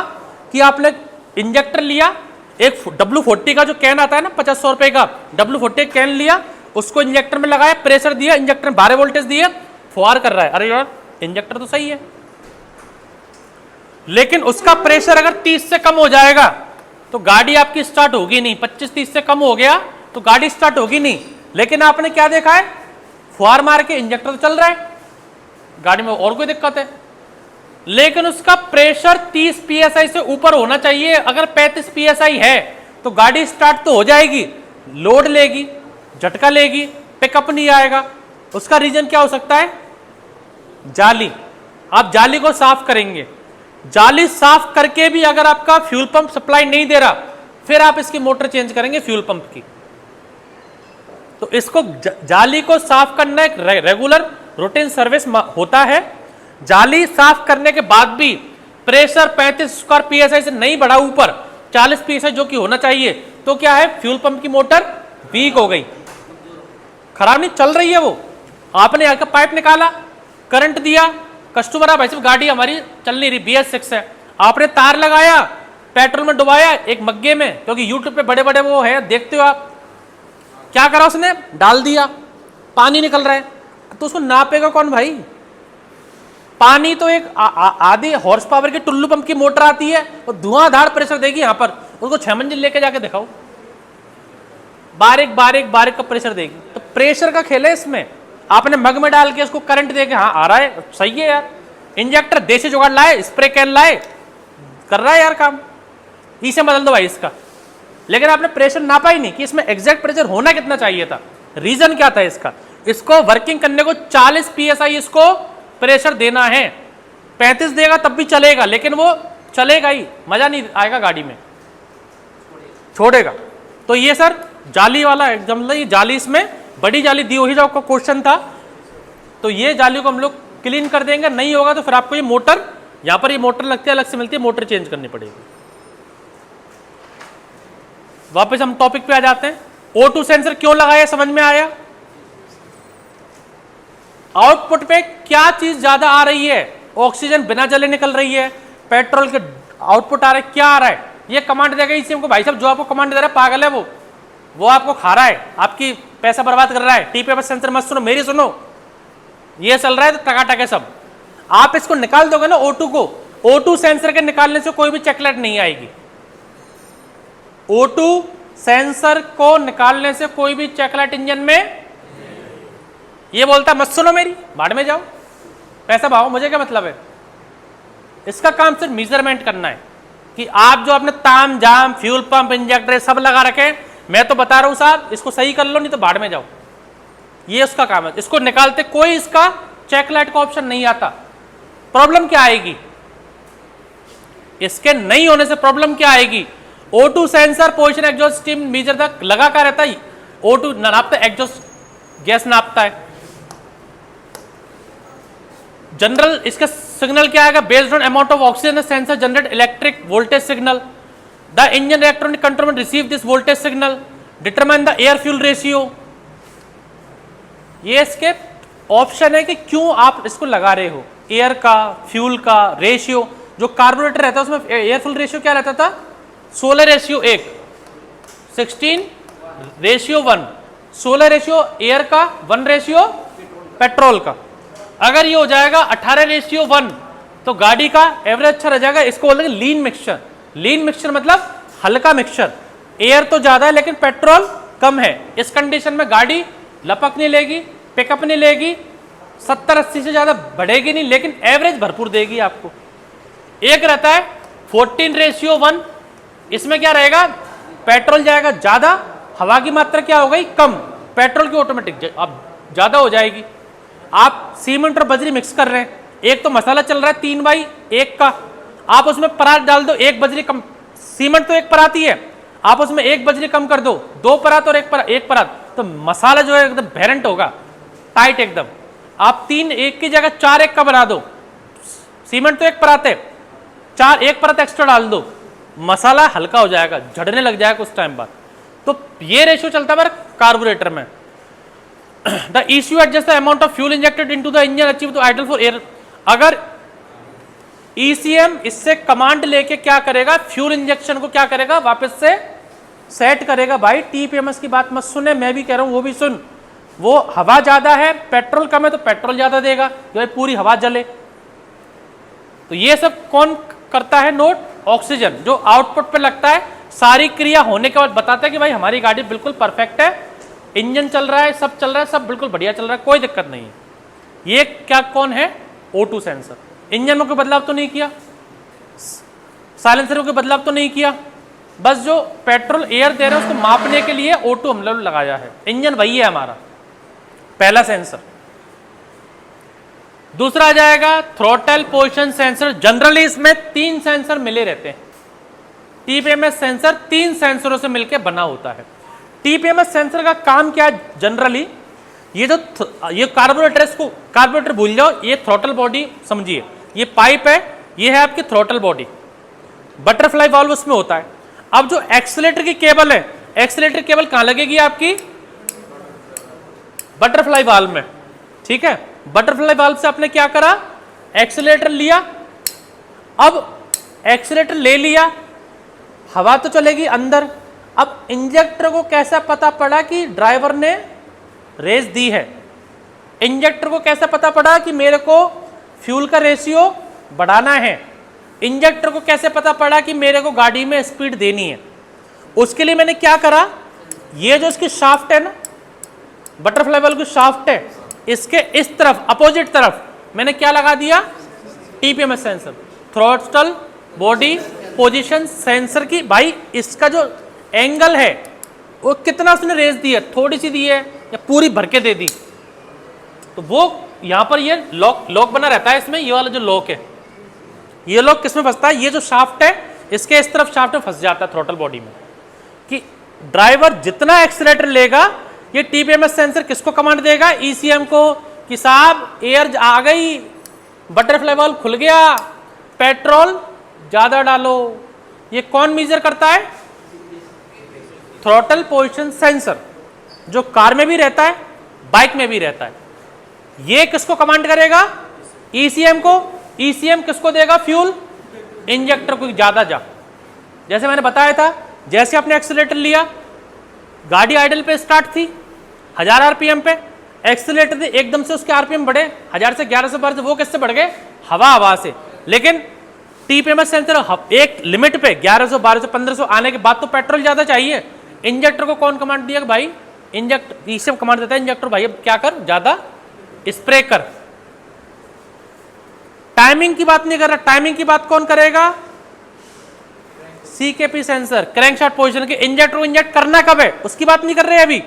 कि आपने इंजेक्टर लिया, एक W40 का जो कैन आता है ना 500 रुपए का, W40 कैन लिया, उसको इंजेक्टर में लगाया, प्रेशर दिया, इंजेक्टर में 12 वोल्टेज दिया, फुहार कर रहा है। अरे यार इंजेक्टर तो सही है, लेकिन उसका प्रेशर अगर 30 से कम हो जाएगा तो गाड़ी आपकी स्टार्ट होगी नहीं। 25-30 से कम हो गया तो गाड़ी स्टार्ट होगी नहीं। लेकिन आपने क्या देखा है, फुहार मार के इंजेक्टर तो चल रहा है, गाड़ी में और कोई दिक्कत है, लेकिन उसका प्रेशर 30 PSI से ऊपर होना चाहिए। अगर 35 PSI है तो गाड़ी स्टार्ट तो हो जाएगी, लोड लेगी, झटका लेगी, पिकअप नहीं आएगा। उसका रीजन क्या हो सकता है, जाली। आप जाली को साफ करेंगे, जाली साफ करके भी अगर आपका फ्यूल पंप सप्लाई नहीं दे रहा, फिर आप इसकी मोटर चेंज करेंगे फ्यूल पंप की। तो इसको जाली को साफ करना एक रेगुलर रूटीन सर्विस होता है। जाली साफ करने के बाद भी प्रेशर 35 स्क्वायर PSI से नहीं बढ़ा ऊपर, 40 PSI जो कि होना चाहिए, तो क्या है, फ्यूल पंप की मोटर वीक हो गई, खराब नहीं चल रही है वो। आपने यहाँ का पाइप निकाला, करंट दिया, कस्टमर आ भाई साहब गाड़ी हमारी चल नहीं रही, BS6 है, आपने तार लगाया, पेट्रोल में डुबाया एक मग्गे में, क्योंकि यूट्यूब पे बड़े बड़े वो है, देखते हो आप, क्या करा उसने, डाल दिया, पानी निकल रहा है, तो उसको नापेगा कौन भाई। पानी तो एक आधी हॉर्स पावर की टुल्लू पंप की मोटर आती है, और धुआंधार प्रेशर देगी यहाँ पर, उसको 6 मंजिल लेके जाके दिखाओ, बारीक बारीक बारीक का प्रेशर देगी। तो प्रेशर का खेल है इसमें। आपने मग में डाल के उसको करंट दे के, हाँ आ रहा है, सही है यार, इंजेक्टर देसी जुगाड़ लाए, स्प्रे कैन लाए, कर रहा है यार काम, इसे बदल दो भाई इसका। लेकिन आपने प्रेशर नापा ही नहीं कि इसमें एग्जैक्ट प्रेशर होना कितना चाहिए था। रीजन क्या था इसका, इसको वर्किंग करने को 40 PSI इसको प्रेशर देना है। 35 देगा तब भी चलेगा, लेकिन वो चलेगा ही, मजा नहीं आएगा गाड़ी में, छोड़ेगा। तो ये सर जाली वाला एग्जाम्पल, ये जाली, इसमें बड़ी जाली दी हुई जो आपका क्वेश्चन था, तो ये जाली को हम लोग क्लीन कर देंगे। नहीं होगा तो फिर आपको ये मोटर, यहां पर ये मोटर लगती है, अलग से मिलती है, मोटर चेंज करनी पड़ेगी। वापस हम टॉपिक पे आ जाते हैं। O2 सेंसर क्यों लगाया, समझ में आया। आउटपुट पे क्या चीज ज्यादा आ रही है, ऑक्सीजन बिना जले निकल रही है, पेट्रोल के आउटपुट आ रहा है, क्या आ रहा है, ये कमांड देगा इसी को, भाई साहब जो आपको कमांड दे रहा है पागल है वो आपको खा रहा है, आपकी पैसा बर्बाद कर रहा है। TPMS सेंसर मत सुनो, मेरी सुनो, ये चल रहा है तो टकाटक है सब। आप इसको निकाल दोगे ना O2 को, O2 सेंसर के निकालने से कोई भी चेकलेट नहीं आएगी। O2 सेंसर को निकालने से कोई भी चेकलेट इंजन में, ये बोलता मत सुनो मेरी, भाड़ में जाओ, पैसा भागो, मुझे क्या मतलब है। इसका काम सिर्फ मेजरमेंट करना है कि आप जो अपने ताम जाम फ्यूल पंप इंजेक्टर सब लगा रखे, मैं तो बता रहा हूं साहब इसको सही कर लो, नहीं तो भाड़ में जाओ, ये उसका काम है। इसको निकालते कोई इसका चेकलाइट का ऑप्शन नहीं आता। प्रॉब्लम क्या आएगी, इसके नहीं होने से प्रॉब्लम क्या आएगी। O2 sensor position exhaust steam meter तक लगा का रहता है, O2 नापता है, एग्जॉस्ट गैस नापता है। जनरल इसका सिग्नल क्या आएगा, based on amount of oxygen sensor generate electric voltage signal, the engine electronic control receive this voltage signal, determine the air fuel ratio. ये इसके ऑप्शन है कि क्यों आप इसको लगा रहे हो, एयर का, फ्यूल का रेशियो। जो कार्बोरेटर रहता है उसमें एयर फ्यूल रेशियो क्या रहता था, 16 रेशियो 1, 16 रेशियो 1, 16 रेशियो एयर का, 1 रेशियो पेट्रोल का। अगर ये हो जाएगा 18 रेशियो 1 तो गाड़ी का एवरेज अच्छा रह जाएगा। इसको बोलते हैं लीन मिक्सचर। लीन मिक्सचर मतलब हल्का मिक्सचर, एयर तो ज्यादा है लेकिन पेट्रोल कम है। इस कंडीशन में गाड़ी लपक नहीं लेगी, पिकअप नहीं लेगी, 70-80 से ज्यादा बढ़ेगी नहीं, लेकिन एवरेज भरपूर देगी आपको। एक रहता है 14 रेशियो 1, इसमें क्या रहेगा, पेट्रोल जाएगा ज्यादा, हवा की मात्रा क्या हो गई कम, पेट्रोल की ऑटोमेटिक अब ज्यादा हो जाएगी। आप सीमेंट और बजरी मिक्स कर रहे हैं, एक तो मसाला चल रहा है 3/1 का, आप उसमें परात डाल दो, एक बजरी कम, सीमेंट तो एक परात ही है, आप उसमें एक बजरी कम कर दो, 2 परात और एक परात, तो मसाला जो है एकदम भेरेंट होगा, टाइट एकदम। आप 3 एक की जगह 4 एक का बना दो, सीमेंट तो एक परत है, 4 एक परत एक्स्ट्रा डाल दो, मसाला हल्का हो जाएगा, झड़ने लग जाएगा कुछ टाइम बाद। तो ये रेशियो चलता है कार्बोरेटर में। The ECU adjust the amount of fuel injected into the engine achieve to idle for air. अगर ECM इससे कमांड लेके क्या करेगा, फ्यूल इंजेक्शन को क्या करेगा, वापस से सेट करेगा। भाई TPMS की बात मत सुने, मैं भी कह रहा हूं वो भी सुन। वो हवा ज्यादा है, पेट्रोल कम है तो पेट्रोल ज्यादा देगा, जो पूरी हवा जले। तो ये सब कौन करता है नोट, ऑक्सीजन, जो आउटपुट पे लगता है। सारी क्रिया होने के बाद बताता है कि भाई हमारी गाड़ी बिल्कुल परफेक्ट है, इंजन चल रहा है, सब चल रहा है, सब बिल्कुल बढ़िया चल रहा है, कोई दिक्कत नहीं है। ये क्या कौन है, O2 सेंसर। इंजन में कोई बदलाव तो नहीं किया, साइलेंसर में कोई बदलाव तो नहीं किया, बस जो पेट्रोल एयर दे रहे हैं उसको मापने के लिए O2 हम लोग लगाया है। इंजन वही है हमारा, पहला सेंसर। दूसरा आ जाएगा थ्रोटल पोजीशन सेंसर। जनरली इसमें 3 सेंसर मिले रहते हैं। TPMS सेंसर 3 सेंसरों से मिलकर बना होता है। TPMS सेंसर का काम क्या है जनरली, ये कार्बोरेटर, इसको कार्बोरेटर भूल जाओ, ये थ्रोटल बॉडी समझिए, ये पाइप है, ये है आपकी थ्रोटल बॉडी, बटरफ्लाई वाल्व उसमें होता है। अब जो एक्सीलरेटर की केबल है, एक्सीलरेटर केबल कहां लगेगी आपकी, बटरफ्लाई वाल्व में, ठीक है। बटरफ्लाई वाल्व से आपने क्या करा, एक्सीलरेटर लिया। अब एक्सीलरेटर ले लिया, हवा तो चलेगी अंदर। अब इंजेक्टर को कैसा पता पड़ा कि ड्राइवर ने रेस दी है, इंजेक्टर को कैसे पता पड़ा कि मेरे को फ्यूल का रेशियो बढ़ाना है, इंजेक्टर को कैसे पता पड़ा कि मेरे को गाड़ी में स्पीड देनी है। उसके लिए मैंने क्या करा, ये जो इसकी शाफ्ट है ना, बटरफ्लाई वाल्व की शाफ्ट है, इसके इस तरफ अपोजिट तरफ मैंने क्या लगा दिया, TPMS sensor, throttle body position sensor की। भाई इसका जो एंगल है वो कितना उसने रेस दी है, थोड़ी सी दी है या पूरी भर के दे दी, तो वो यहां पर ये लॉक बना रहता है इसमें। ये वाला जो लॉक है, ये लॉक किसमें फंसता है, ये जो शाफ्ट है इसके इस तरफ शाफ्ट में फंस जाता है थ्रोटल बॉडी में, कि ड्राइवर जितना एक्सीलरेटर लेगा, ये TPMS सेंसर किसको कमांड देगा, ECM को, कि साहब एयर आ गई, बटरफ्लाई वाल्व खुल गया, पेट्रोल ज्यादा डालो। ये कौन मेजर करता है, थ्रोटल पोजीशन सेंसर, जो कार में भी रहता है, बाइक में भी रहता है। ये किसको कमांड करेगा, ECM को। ECM किसको देगा, फ्यूल इंजेक्टर को, ज्यादा जा। जैसे मैंने बताया था, जैसे आपने एक्सीलरेटर लिया, गाड़ी आइडल पे स्टार्ट थी 1000 RPM पे, एक्सीलरेटर थे, एकदम से उसके RPM बढ़े 1000 से 1100 1200, वो किससे बढ़ गए, हवा से। लेकिन TPMS सेंसर एक लिमिट पे 1100 1200 1500 आने के बाद तो पेट्रोल ज्यादा चाहिए। इंजेक्टर को कौन कमांड दिया, भाई इंजेक्टर, ECM कमांड देता है इंजेक्टर, भाई अब क्या कर, ज्यादा स्प्रे कर। टाइमिंग की बात नहीं कर रहा, टाइमिंग की बात कौन करेगा, CKP सेंसर, क्रैंकशाफ्ट पोजीशन के। इंजेक्टर को इंजेक्ट करना कब है उसकी बात नहीं कर रहे अभी,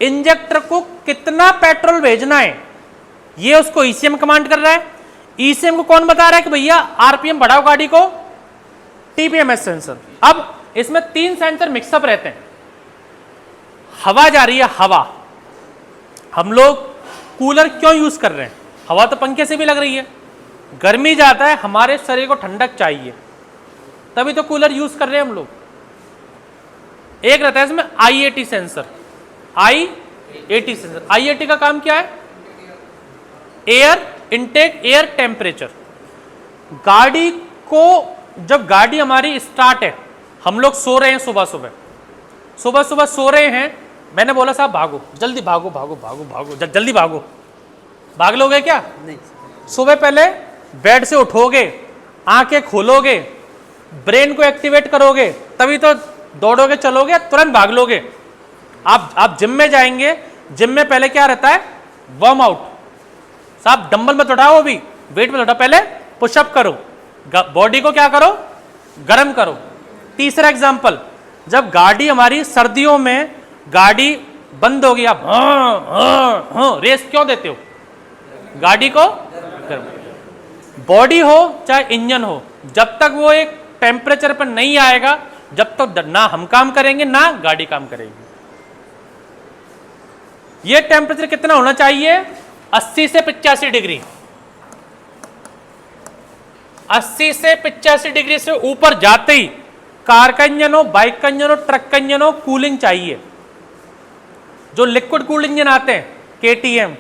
इंजेक्टर को कितना पेट्रोल भेजना है ये उसको ECM कमांड कर रहा है। ECM को कौन बता रहा है कि भैया RPM बढ़ाओ गाड़ी को, TPMS सेंसर। अब इसमें 3 सेंसर मिक्सअप रहते हैं। हवा जा रही है, हवा, हम लोग कूलर क्यों यूज कर रहे हैं, हवा तो पंखे से भी लग रही है, गर्मी जाता है, हमारे शरीर को ठंडक चाहिए, तभी तो कूलर यूज कर रहे हैं हम लोग। एक रहता है इसमें IAT sensor, IAT sensor. IAT का काम क्या है, एयर इनटेक, एयर टेम्परेचर। गाड़ी को, जब गाड़ी हमारी स्टार्ट है, हम लोग सो रहे हैं, सुबह सो रहे हैं, मैंने बोला साहब भागो, जल्दी भागो भागो भागो भागो, जल्दी भागो, भाग लोगे क्या, नहीं। सुबह पहले बेड से उठोगे, आंखें खोलोगे, ब्रेन को एक्टिवेट करोगे, तभी तो दौड़ोगे, चलोगे, तुरंत भाग लोगे। आप जिम में जाएंगे, जिम में पहले क्या रहता है, वार्म आउट। साहब डंबल मत उठाओ, अभी वेट मत उठाओ, पहले पुशअप करो, बॉडी को क्या करो, गर्म करो। तीसरा एग्जांपल, जब गाड़ी हमारी सर्दियों में गाड़ी बंद होगी, आप रेस क्यों देते हो, गाड़ी को गर्म। बॉडी हो चाहे इंजन हो, जब तक वो एक टेम्परेचर पर नहीं आएगा, जब तक ना हम काम करेंगे ना गाड़ी काम करेगी। ये टेम्परेचर कितना होना चाहिए? 80 से 85 डिग्री। 80 से 85 डिग्री से ऊपर जाते ही कार का इंजन हो, बाइक का इंजन हो, ट्रक का इंजन हो, कूलिंग चाहिए। जो लिक्विड कूल्ड इंजन आते हैं KTM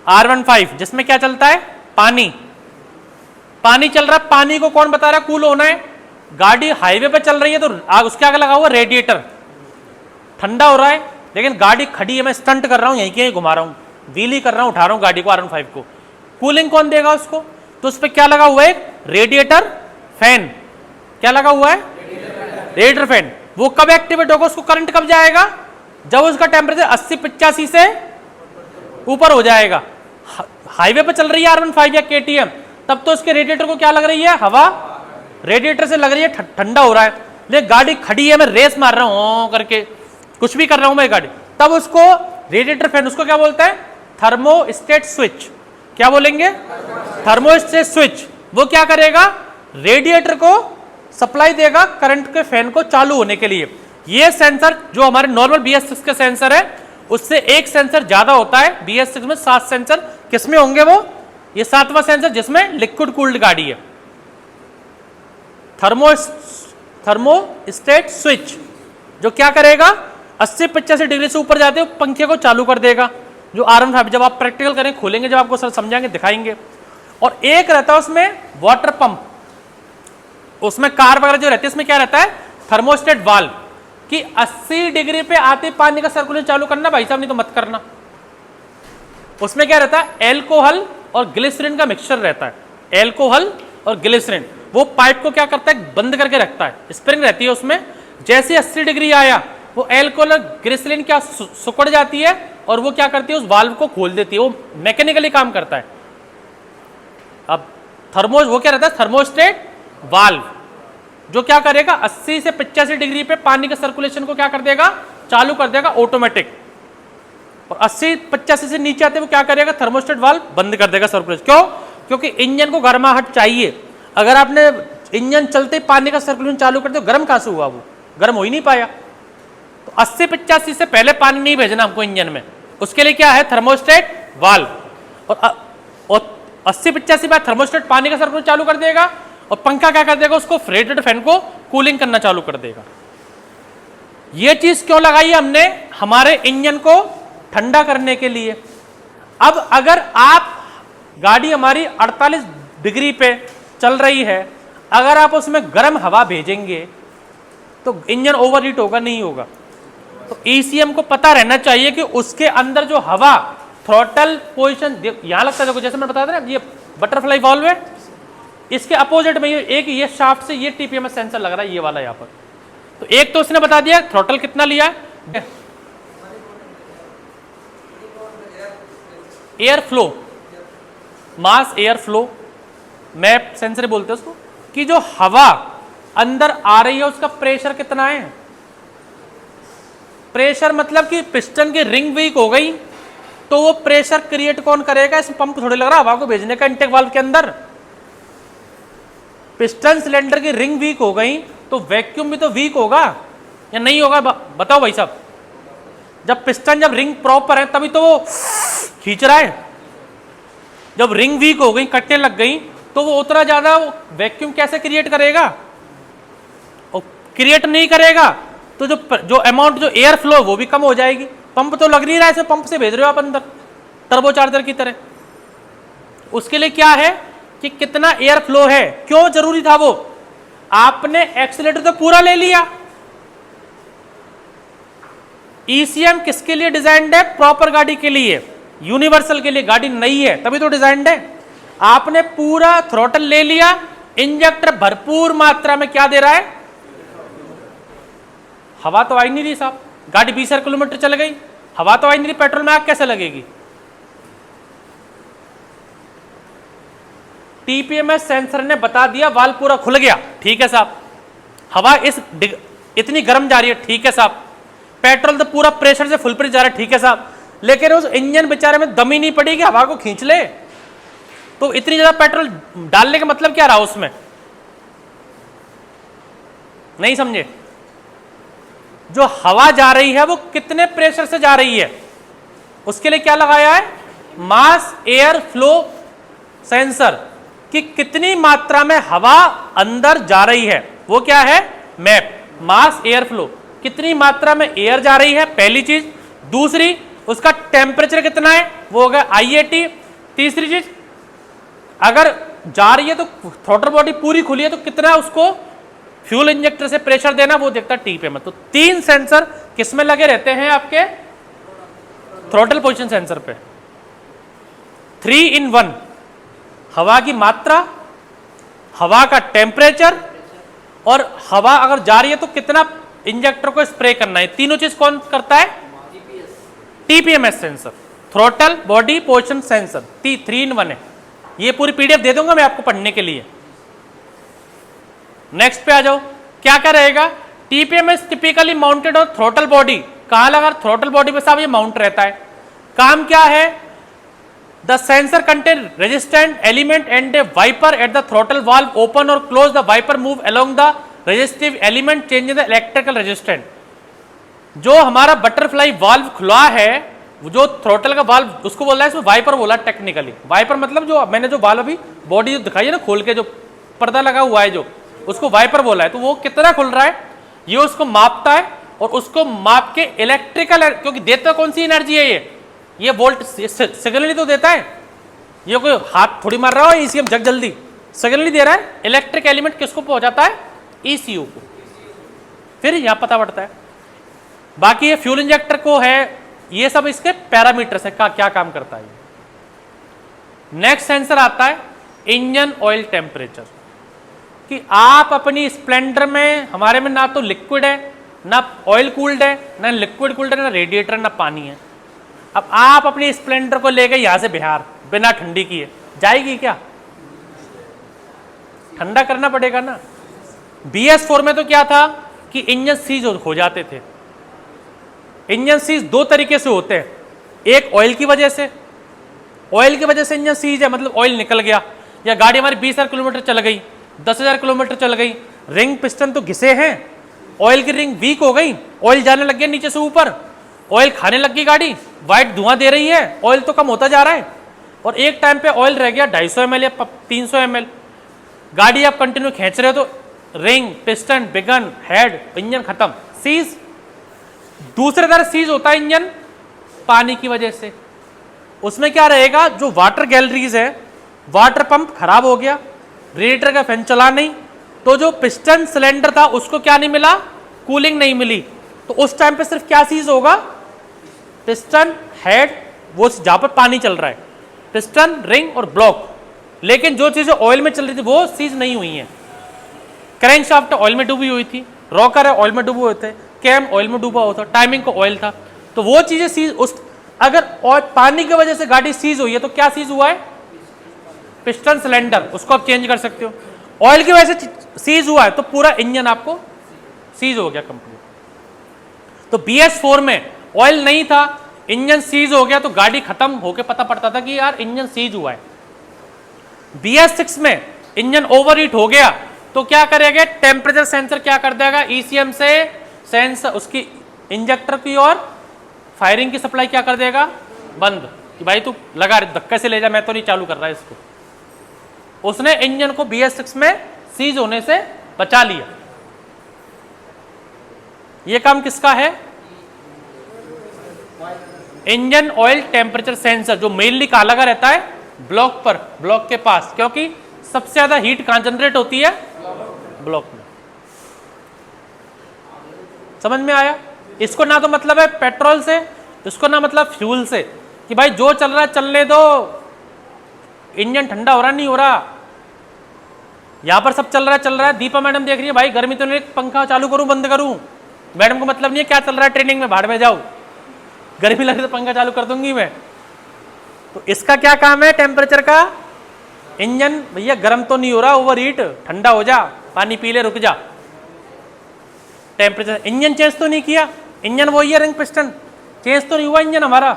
R15, जिसमें क्या चलता है? पानी। पानी चल रहा है, पानी को कौन बता रहा है कूल होना है? गाड़ी हाईवे पे चल रही है तो उसके आगे लगा हुआ रेडिएटर, ठंडा हो रहा है, लेकिन गाड़ी खड़ी है, मैं स्टंट कर रहा हूं, यहीं के यहीं घुमा रहा हूं, व्हीली कर रहा हूं, उठा रहा हूं गाड़ी को R15 को, कूलिंग कौन देगा उसको? तो उस पर क्या लगा हुआ है? Radiator fan. क्या लगा हुआ है? Radiator fan. वो कब एक्टिवेट होगा? उसको करंट कब जाएगा? जब उसका टेम्परेचर 80-85 से ऊपर हो जाएगा। हाईवे पे चल रही है R15 या KTM, तब तो उसके रेडिएटर को क्या लग रही है? हवा रेडिएटर से लग रही है, ठंडा हो रहा है, लेकिन गाड़ी खड़ी है, मैं रेस मार रहा हूं करके, कुछ भी कर रहा हूं मैं गाड़ी, तब उसको रेडिएटर फैन, उसको क्या बोलता है? Thermostat switch. क्या बोलेंगे? Thermostat switch. वो क्या करेगा? रेडिएटर को सप्लाई देगा करंट के फैन को चालू होने के लिए। ये सेंसर जो हमारे नॉर्मल BS6 के सेंसर है, उससे एक सेंसर ज्यादा होता है। BS6 में 7 सेंसर, किसमें होंगे वो? ये 7वां सेंसर जिसमें लिक्विड कूल्ड गाड़ी है। थर्मोस्टेट स्विच जो क्या करेगा? 80-85 डिग्री से ऊपर जाते हुए पंखे को चालू कर देगा। जो R15, जब आप प्रैक्टिकल करें, खोलेंगे, जब आपको सर समझाएंगे, दिखाएंगे। और एक रहता है उसमें वाटर पंप, उसमें कार वगैरह जो रहती है, उसमें क्या रहता है? थर्मोस्टेट वाल्व, कि 80 डिग्री पे आते पानी का सर्कुलेशन चालू करना भाई साहब, नहीं तो मत करना। उसमें क्या रहता है? एल्कोहल और ग्लिसरीन का मिक्सचर रहता है। एल्कोहल और ग्लिसरीन, वो पाइप को क्या करता है? बंद करके रखता है, स्प्रिंग रहती है उसमें। जैसे 80 डिग्री आया, वो एल्कोहल और ग्लिसरीन क्या सिकुड़ जाती है, और वो क्या करती है? उस वाल्व को खोल देती है। वो मैकेनिकली काम करता है। अब वो क्या रहता है? थर्मोस्टेट वाल्व, जो क्या करेगा? 80 से 85 डिग्री पे पानी के सर्कुलेशन को क्या कर देगा? चालू कर देगा ऑटोमेटिक। और 80-85 से नीचे आते वो क्या करेगा? थर्मोस्टेट वाल्व बंद कर देगा सर्कुलेशन। क्यों? क्योंकि इंजन को गर्माहट चाहिए। अगर आपने इंजन चलते पानी का सर्कुलेशन चालू कर दिया, गर्म कहां से हुआ? वो गर्म हो ही नहीं पाया। तो 80-85 से पहले पानी नहीं भेजना हमको इंजन में, उसके लिए क्या है? Thermostat valve. और 80-85 बाद थर्मोस्टेट पानी का सर्कुलेशन चालू कर देगा, और पंखा क्या कर देगा? उसको रेडिएटर फैन को कूलिंग करना चालू कर देगा। ये चीज क्यों लगाई है हमने? हमारे इंजन को ठंडा करने के लिए। अब अगर आप गाड़ी हमारी 48 डिग्री पे चल रही है, अगर आप उसमें गर्म हवा भेजेंगे तो इंजन ओवरहीट होगा? नहीं होगा। तो ECM को पता रहना चाहिए कि उसके अंदर जो हवा थ्रॉटल पोजीशन यहां लगता है, देखो जैसे मैंने बताया था ना, ये बटरफ्लाई वाल्व है, इसके अपोजिट में एक ये शाफ्ट से ये TPMS सेंसर लग रहा है, ये वाला यहां पर। तो एक तो उसने बता दिया थ्रॉटल कितना लिया है, air flow, mass air flow, map sensor बोलते हैं उसको, कि जो हवा अंदर आ रही है उसका प्रेशर कितना है। प्रेशर मतलब कि पिस्टन की रिंग वीक हो गई तो वो प्रेशर क्रिएट कौन करेगा? इस पंप थोड़ी लग रहा हवा को भेजने का इंटेक वाल्व के अंदर। पिस्टन सिलेंडर की रिंग वीक हो गई तो वैक्यूम भी तो वीक होगा या नहीं होगा? बताओ भाई साहब। जब पिस्टन, जब रिंग प्रॉपर है तभी तो वो खींच रहा है। जब रिंग वीक हो गई, कटने लग गई, तो वो उतना ज्यादा वैक्यूम कैसे क्रिएट करेगा? और क्रिएट नहीं करेगा तो जो अमाउंट, जो एयर फ्लो वो भी कम हो जाएगी। पंप तो लग नहीं रहा है, इसे पंप से भेज रहे हो आप अंदर टर्बोचार्जर की तरह। उसके लिए क्या है कि कितना एयर फ्लो है। क्यों जरूरी था वो? आपने एक्सीलरेटर तो पूरा ले लिया। ECM किसके लिए डिजाइन्ड है? प्रॉपर गाड़ी के लिए, यूनिवर्सल के लिए। गाड़ी नई है तभी तो डिजाइन्ड है। आपने पूरा थ्रॉटल ले लिया, इंजेक्टर भरपूर मात्रा में क्या दे रहा है? हवा तो आई नहीं रही साहब। गाड़ी 20 किलोमीटर चल गई, हवा तो आई नहीं रही, पेट्रोल में आग कैसे लगेगी? TPMS सेंसर ने बता दिया वाल्व पूरा खुल गया, ठीक है साहब। हवा इतनी गर्म जा रही है, ठीक है साहब। पेट्रोल तो पूरा प्रेशर से फुल प्रेशर जा रहा है, ठीक है साहब। लेकिन उस इंजन बेचारे में दम ही नहीं पड़ी कि हवा को खींच ले। तो इतनी ज्यादा पेट्रोल डालने का मतलब क्या रहा उसमें? नहीं समझे? जो हवा जा रही है वो कितने प्रेशर से जा रही है? उसके लिए क्या लगाया है, मास एयर फ्लो सेंसर, कि कितनी मात्रा में हवा अंदर जा रही है, वो क्या है, मैप, मास एयर फ्लो, कितनी मात्रा में एयर जा रही है, पहली चीज। दूसरी, उसका टेम्परेचर कितना है, वो हो गया IAT। तीसरी चीज, अगर जा रही है तो थ्रॉटल बॉडी पूरी खुली है तो कितना उसको फ्यूल इंजेक्टर से प्रेशर देना, वो देखता है TPM। तो 3 सेंसर किसमें लगे रहते हैं, आपके थ्रॉटल पोजीशन सेंसर पे। 3 in 1, हवा की मात्रा, हवा का टेम्परेचर, और हवा अगर जा रही है तो कितना इंजेक्टर को स्प्रे करना है। तीनों चीज कौन करता है, TPMS sensor, throttle body position sensor. 3 in 1 है। ये पूरी PDF दे दूंगा मैं आपको पढ़ने के लिए। नेक्स्ट पे आ जाओ, क्या क्या रहेगा, TPMS typically mounted on throttle body. कहां लगा, थ्रॉटल बॉडी पे साहब ये माउंट रहता है। काम क्या है, the sensor contain resistant element and a wiper at the throttle valve open और close, the wiper move along the resistive element change the electrical resistant. जो हमारा बटरफ्लाई वाल्व खुला है, जो थ्रॉटल का वाल्व, उसको बोल रहा है, इसमें वाइपर बोला टेक्निकली। वाइपर मतलब जो मैंने जो वाल्व अभी बॉडी जो दिखाई है ना खोल के, जो पर्दा लगा हुआ है जो, उसको वाइपर बोला है। तो वो कितना खुल रहा है, ये उसको मापता है, और उसको माप के इलेक्ट्रिकल, क्योंकि देता कौन सी एनर्जी है ये वोल्ट सिग्नल ही तो देता है। ये कोई हाथ थोड़ी मार रहा हो ECM जग जल्दी, सिग्नल ही दे रहा है। इलेक्ट्रिक एलिमेंट किसको पहुंचाता है, ECU को। फिर यहां पता पड़ता है। बाकी ये फ्यूल इंजेक्टर को है, ये सब इसके पैरामीटर्स है, क्या काम करता है। नेक्स्ट सेंसर आता है इंजन ऑयल टेम्परेचर, कि आप अपनी स्प्लेंडर में, हमारे में ना तो लिक्विड है, ना ऑयल कूल्ड है, ना लिक्विड कूल्ड है, ना रेडिएटर, ना पानी है। अब आप अपनी स्प्लेंडर को लेकर यहां से बिहार बिना ठंडी किए जाएगी क्या, ठंडा करना पड़ेगा ना। BS4 में तो क्या था कि इंजन सीज हो जाते थे। इंजन सीज 2 तरीके से होते हैं, एक ऑयल की वजह से, ऑयल की वजह से इंजन सीज है, मतलब ऑयल निकल गया, या गाड़ी हमारी 20,000 किलोमीटर चल गई, 10,000 किलोमीटर चल गई, रिंग पिस्टन तो घिसे हैं, ऑयल की रिंग वीक हो गई, ऑयल जाने लग गया नीचे से ऊपर, ऑयल खाने लग गई गाड़ी, वाइट धुआं दे रही है, ऑयल तो कम होता जा रहा है, और एक टाइम पे ऑयल रह गया 250 ml या 300 ml। गाड़ी आप कंटिन्यू खींच रहे हो तो रिंग, पिस्टन, बिगन, हेड, इंजन खत्म, सीज। दूसरे तरह सीज होता है इंजन पानी की वजह से। उसमें क्या रहेगा, जो वाटर गैलरीज है, वाटर पंप खराब हो गया, रेडिएटर का फैन चला नहीं, तो जो पिस्टन सिलेंडर था उसको क्या नहीं मिला, कूलिंग नहीं मिली, तो उस टाइम पे सिर्फ क्या सीज होगा, पिस्टन, हेड, वो जहां पर पानी चल रहा है, पिस्टन, रिंग और ब्लॉक। लेकिन जो चीजें ऑयल में चल रही थी वो सीज नहीं हुई है। क्रैंक शाफ्ट ऑयल में डूबी हुई थी, रॉकर है ऑयल में डूबे हुए थे, कैम ऑयल में डूबा हुआ था, टाइमिंग को ऑयल था, तो वो चीजें सीज, उस अगर और पानी की वजह से गाड़ी सीज हुई है तो क्या सीज हुआ है, पिस्टन सिलेंडर, उसको आप चेंज कर सकते हो। ऑयल की वजह से सीज हुआ है तो पूरा इंजन आपको सीज हो गया कंप्लीट। तो BS4 में ऑयल नहीं था, इंजन सीज हो गया तो गाड़ी खत्म होके पता पड़ता था कि यार इंजन सीज हुआ है। BS6 में इंजन ओवरहीट हो गया तो क्या करेगा, टेम्परेचर सेंसर क्या कर देगा, ECM से सेंसर उसकी इंजेक्टर की और फायरिंग की सप्लाई क्या कर देगा, बंद, कि भाई तू लगा धक्के से ले जा, मैं तो नहीं चालू कर रहा है इसको। उसने इंजन को BS6 में सीज होने से बचा लिया। यह काम किसका है, इंजन ऑयल टेम्परेचर सेंसर, जो मेनली कहां लगा रहता है, ब्लॉक पर, ब्लॉक के पास, क्योंकि सबसे ज्यादा हीट कहां जनरेट होती है, ब्लॉक में। समझ में आया। इसको ना तो मतलब है पेट्रोल से, इसको ना मतलब फ्यूल से, कि भाई जो चल रहा है चलने दो, इंजन ठंडा हो रहा नहीं हो रहा, यहां पर सब चल रहा है। दीपा मैडम देख रही है, भाई गर्मी तो नहीं, पंखा चालू करूं बंद करूं, मैडम को मतलब नहीं है क्या चल रहा है ट्रेनिंग में, भाड़ में जाओ, गर्मी लगे तो पंखा चालू कर दूंगी मैं। तो इसका क्या काम है, टेम्परेचर का, इंजन भैया गर्म तो नहीं हो रहा, ओवर हीट, ठंडा हो जा, पानी पी ले, रुक जा। टेम्परेचर, इंजन चेंज तो नहीं किया, इंजन वही है, रिंग पिस्टन चेंज तो नहीं हुआ इंजन हमारा,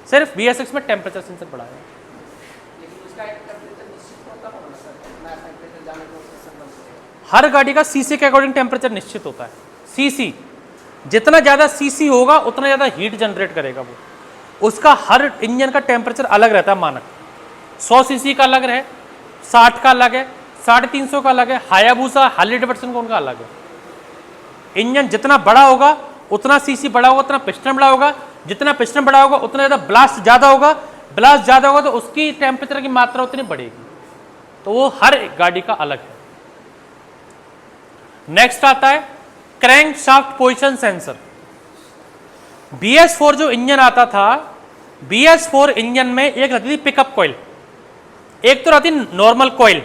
सिर्फ BS6 में टेम्परेचर सेंसर बढ़ाया। हर गाड़ी का CC के अकॉर्डिंग टेम्परेचर निश्चित होता है। CC जितना ज्यादा CC होगा उतना ज्यादा हीट जनरेट करेगा वो। उसका हर इंजन का टेम्परेचर अलग रहता है मानक। 100 सीसी का अलग है, 60 का अलग है, 350 का अलग है, हायाबूसा हार्ले डेविडसन का उनका अलग है। इंजन जितना बड़ा होगा उतना सीसी बड़ा होगा, उतना पिस्टन बड़ा होगा, जितना पिस्टन बड़ा होगा उतना ज़्यादा ब्लास्ट ज़्यादा होगा, ब्लास्ट ज़्यादा होगा तो उसकी टेम्परेचर की मात्रा उतनी बढ़ेगी। तो वो हर गाड़ी का अलग है। नेक्स्ट आता है crank shaft position sensor. BS4 जो इंजन आता था, BS4 इंजन में एक रहती थी पिकअप कॉइल, एक तो रहती नॉर्मल कॉइल।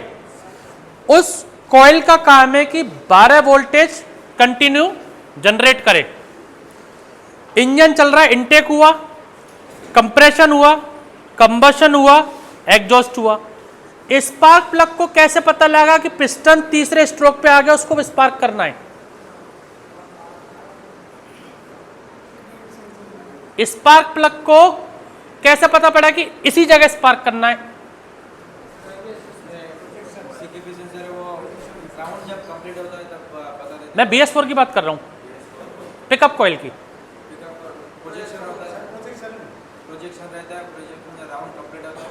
उस कॉइल का काम है कि 12 वोल्टेज कंटिन्यू जनरेट करे। इंजन चल रहा है, इनटेक हुआ, कंप्रेशन हुआ, कंबशन हुआ, एग्जॉस्ट हुआ। स्पार्क प्लग को कैसे पता लगा कि पिस्टन तीसरे स्ट्रोक पे आ गया, उसको स्पार्क करना है? स्पार्क प्लग को कैसे पता पड़ा कि इसी जगह स्पार्क करना है? मैं BS4 की बात कर रहा हूं, पिकअप कॉइल की।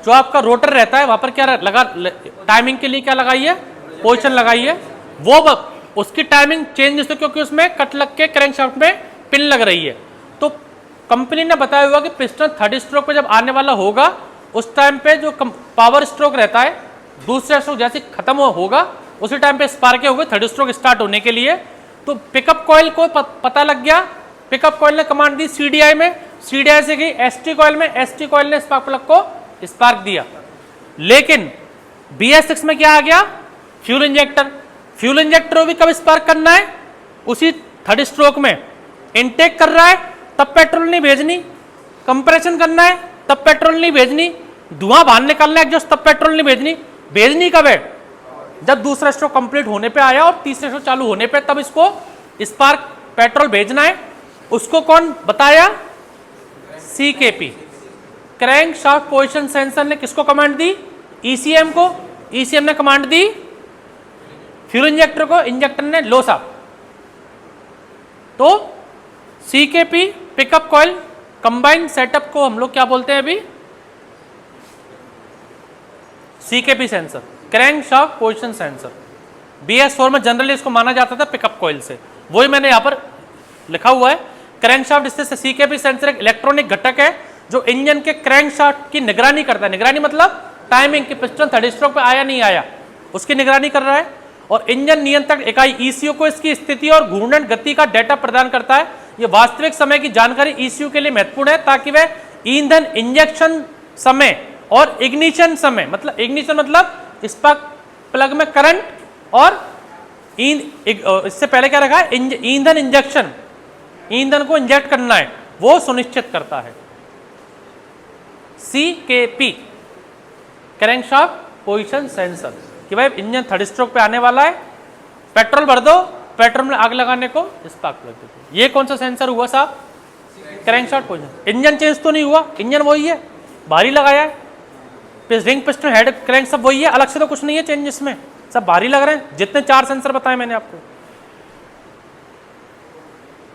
जो आपका रोटर रहता है वहां पर क्या लगा, टाइमिंग के लिए क्या लगाई है? पोजीशन लगाई है। वो उसकी टाइमिंग चेंज नहीं होती क्योंकि उसमें कट लग के क्रैंकशाफ्ट में पिन लग रही है। तो कंपनी ने बताया हुआ कि पिस्टन थर्ड स्ट्रोक पे जब आने वाला होगा उस टाइम पे जो पावर स्ट्रोक रहता है, दूसरा स्ट्रोक जैसे खत्म होगा उसी टाइम पे स्पार्क होगा थर्ड स्ट्रोक स्टार्ट होने के लिए। तो पिकअप कॉइल को पता लग गया, पिकअप कॉइल ने कमांड दी CDI में, CDI से गई ST कॉइल में, ST कॉइल ने स्पार्क प्लग को स्पार्क दिया। लेकिन BS6 में क्या आ गया? Fuel injector. फ्यूल इंजेक्टर भी कब स्पार्क करना है? उसी थर्ड स्ट्रोक में। इनटेक कर रहा है तब पेट्रोल नहीं भेजनी, कंप्रेशन करना है तब पेट्रोल नहीं भेजनी, धुआं बाहर निकालना है एग्जॉस्ट तब पेट्रोल नहीं भेजनी। भेजनी कब है? जब दूसरा स्ट्रोक कंप्लीट होने पे आया और तीसरा स्ट्रोक चालू होने पे, तब इसको स्पार्क पेट्रोल भेजना है। उसको कौन बताया? CKP, crank shaft position sensor ने किसको कमांड दी? ECM को। ECM ने कमांड दी फ्यूल इंजेक्टर को, इंजेक्टर ने लो साहब। तो CKP pickup coil combined setup को हम लोग क्या बोलते हैं अभी? CKP sensor, crank shaft position sensor. BS4 में जनरली इसको माना जाता था पिकअप कॉइल से, वही मैंने यहां पर लिखा हुआ है। क्रैंक शाफ्ट इससे CKP सेंसर एक इलेक्ट्रॉनिक घटक है जो इंजन के क्रैंक शाफ्ट की निगरानी करता है। निगरानी मतलब टाइमिंग कि पिस्टन थर्ड स्ट्रोक पे आया नहीं आया, उसकी निगरानी कर रहा है। और इंजन नियंत्रक इकाई ECU को इसकी स्थिति और घूर्णन गति का डेटा प्रदान करता है। यह वास्तविक समय की जानकारी ECU के लिए महत्वपूर्ण है ताकि वह ईंधन इंजेक्शन समय और इग्निशन समय, मतलब इग्निशन मतलब स्पार्क प्लग में करंट, और इससे पहले क्या रखा है? ईंधन इंजेक्शन, ईंधन को इंजेक्ट करना है, वो सुनिश्चित करता है। CKP, क्रैंकशाफ्ट पोजीशन सेंसर, कि भाई इंजन थर्ड स्ट्रोक पे आने वाला है, पेट्रोल भर दो, पेट्रोल में आग लगाने को स्पार्क प्लग दे दो। ये कौन सा सेंसर हुआ साहब? Crankshaft position. इंजन चेंज तो नहीं हुआ, इंजन वही है, भारी लगाया है, रिंग पिस्टन हेड क्रैंक सब वही है, अलग से तो कुछ नहीं है चेंज, इसमें सब भारी लग रहे हैं। जितने 4 सेंसर बताए मैंने आपको,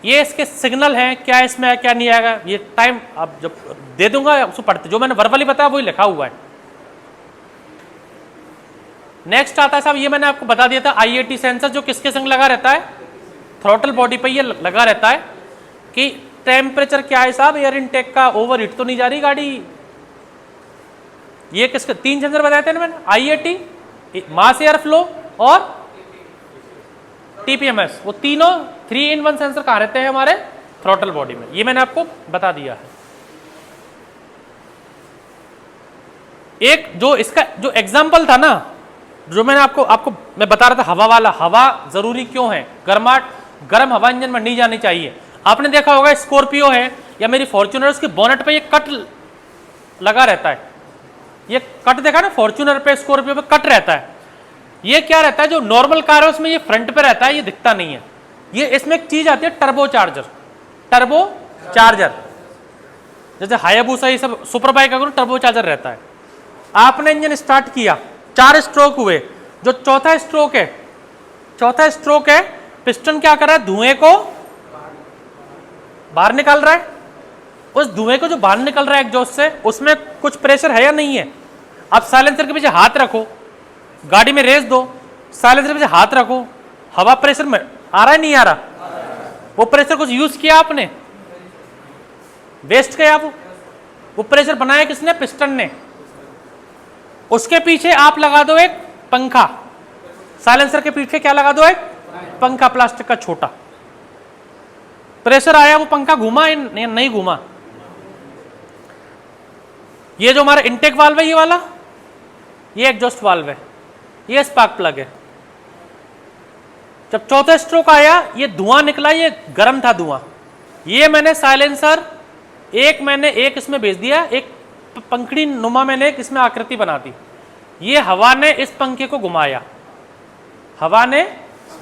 ये इसके सिग्नल हैं, क्या इसमें है क्या नहीं आएगा, ये टाइम अब जब दे दूंगा उसको पढ़ते, जो मैंने वर्बली बताया वही लिखा हुआ है। नेक्स्ट आता है साहब, ये मैंने आपको बता दिया था, IAT सेंसर, जो किसके संग लगा रहता है? थ्रॉटल बॉडी पे ये लगा रहता है कि टेम्परेचर क्या है साहब, एयर इनटेक का, ओवर हीट तो नहीं जा रही गाड़ी। ये किसके 3 सेंसर बताए थे ना मैंने? IAT, मास एयर फ्लो और TPMS, वो तीनों 3-in-1 सेंसर कहाँ रहते हैं हमारे थ्रॉटल बॉडी में, ये मैंने आपको बता दिया है। एक जो इसका जो एग्जाम्पल था ना, जो मैंने आपको मैं बता रहा था हवा वाला, हवा जरूरी क्यों है? गर्म हवा इंजन में नहीं जानी चाहिए। आपने देखा होगा स्कॉर्पियो है या मेरी फॉर्च्यूनर, उसके बोनेट पे ये कट लगा रहता है, ये कट देखा ना फॉर्च्यूनर पे, स्कॉर्पियो पे कट रहता है। ये क्या रहता है? जो नॉर्मल कार है उसमें ये फ्रंट पे रहता है, ये दिखता नहीं है। ये इसमें एक चीज आती है टर्बो चार्जर, जैसे हायाबूसा ये सब सुपर बाइक अगर टर्बो चार्जर रहता है। आपने इंजन स्टार्ट किया, 4 स्ट्रोक हुए, जो चौथा स्ट्रोक है, पिस्टन क्या कर रहा है? धुएं को बाहर निकाल रहा है। उस धुएं को जो बाहर निकल रहा है एग्जॉस्ट से, उसमें कुछ प्रेशर है या नहीं है। अब साइलेंसर के पीछे हाथ रखो, गाड़ी में रेस दो, साइलेंसर के पीछे हाथ रखो, हवा प्रेशर में आ रहा है नहीं आ रहा? वो प्रेशर कुछ यूज किया आपने? वेस्ट किया आप? वो प्रेशर बनाया किसने? पिस्टन ने। उसके पीछे आप लगा दो एक पंखा, साइलेंसर के पीछे क्या लगा दो? एक पंखा प्लास्टिक का छोटा। प्रेशर आया, वो पंखा घूमा नहीं घूमा? ये जो हमारा इनटेक वाल्व है, ये वाला, ये एग्जॉस्ट वाल्व है, ये स्पार्क प्लग है। जब चौथा स्ट्रोक आया, ये धुआं निकला, ये गर्म था धुआं, ये मैंने साइलेंसर मैंने एक इसमें भेज दिया, एक पंखड़ी नुमा मैंने एक इसमें आकृति बना दी। ये हवा ने इस पंखे को घुमाया, हवा ने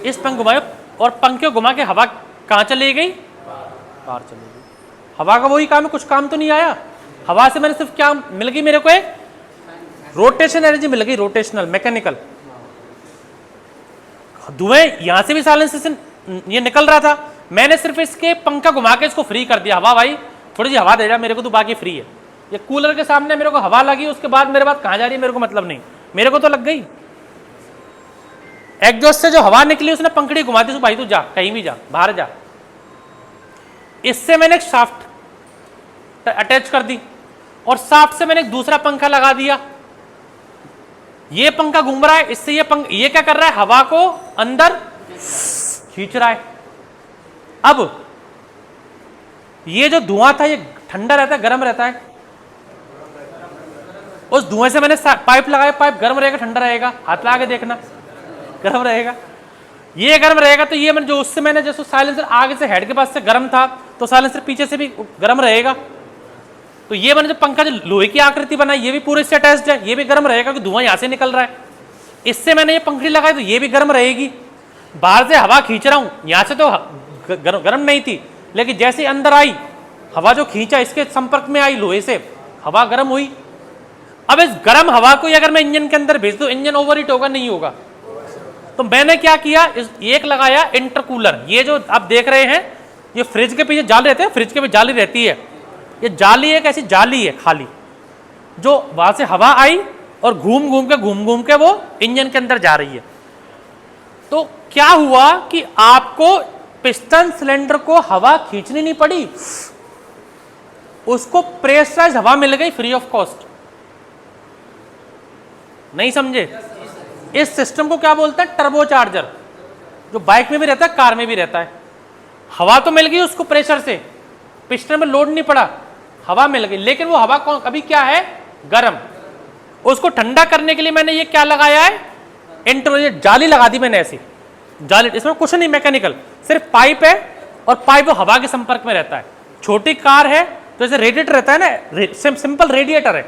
इस पंखे घुमाया, और पंखे को घुमा के हवा कहाँ चली गई? बाहर चली गई। हवा का वही काम है, कुछ काम तो नहीं आया। हवा से मैंने सिर्फ क्या मिल गई? मेरे को एक रोटेशन एनर्जी मिल गई, रोटेशनल मैकेनिकल। धुएं यहां से भी साइलेंसर से ये निकल रहा था, मैंने सिर्फ इसके पंखा घुमा के इसको फ्री कर दिया। हवा भाई थोड़ी सी हवा दे जा मेरे को, तो बाकी फ्री है। ये कूलर के सामने मेरे को हवा लगी, उसके बाद मेरे बात कहां जा रही है मेरे को मतलब नहीं, मेरे को तो लग गई। एग्जॉस्ट से जो हवा निकली उसने पंखड़ी घुमा दी, भाई तू जा कहीं भी जा, बाहर जा। इससे मैंने एक शाफ्ट अटैच कर दी, और शाफ्ट से मैंने एक दूसरा पंखा लगा दिया। ये पंखा घूम रहा है, इससे ये क्या कर रहा है? हवा को अंदर खींच रहा है। अब ये जो धुआं था, ये ठंडा रहता है गर्म रहता है? उस धुएं से मैंने पाइप लगाया, पाइप गर्म रहेगा ठंडा रहेगा? हाथ लगा के देखना, गर्म रहेगा। ये गर्म रहेगा, तो ये मैंने जो उससे मैंने जैसे साइलेंसर आगे से हेड के पास से गर्म था, तो साइलेंसर पीछे से भी गर्म रहेगा। तो ये मैंने जो पंखा जो लोहे की आकृति बनाई, ये भी पूरे से अटैच्ड है, ये भी गर्म रहेगा क्योंकि धुआं यहां से निकल रहा है। इससे मैंने ये पंखड़ी लगाई, तो ये भी गर्म रहेगी। बाहर से हवा खींच रहा हूं, यहां से तो गर्म नहीं थी, लेकिन जैसे अंदर आई हवा, जो खींचा इसके संपर्क में आई लोहे से, हवा गर्म हुई। अब इस गर्म हवा को अगर मैं इंजन के अंदर भेज दूं, इंजन ओवरहीट होगा नहीं होगा? तो मैंने क्या किया, एक लगाया इंटरकूलर। ये जो आप देख रहे हैं, ये फ्रिज के पीछे जाली रहते हैं, फ्रिज के पीछे जाली रहती है। ये जाली एक ऐसी जाली है खाली, जो वहां से हवा आई और घूम घूम के वो इंजन के अंदर जा रही है। तो क्या हुआ कि आपको पिस्टन सिलेंडर को हवा खींचनी नहीं पड़ी, उसको प्रेशराइज हवा मिल गई फ्री ऑफ कॉस्ट। नहीं समझे? इस सिस्टम को क्या बोलते हैं? टर्बोचार्जर, जो बाइक में भी रहता है, कार में भी रहता है। हवा तो मिल गई उसको प्रेशर से, पिस्टन में लोड नहीं पड़ा, हवा मिल गई, लेकिन वो हवा अभी क्या है? गर्म। उसको ठंडा करने के लिए मैंने ये क्या लगाया है? जाली लगा दी मैंने, ऐसी जाली। इसमें कुछ नहीं मैकेनिकल, सिर्फ पाइप है, और पाइप हवा के संपर्क में रहता है। छोटी कार है तो जैसे रेडिएटर रहता है ना, सिंपल रेडिएटर है,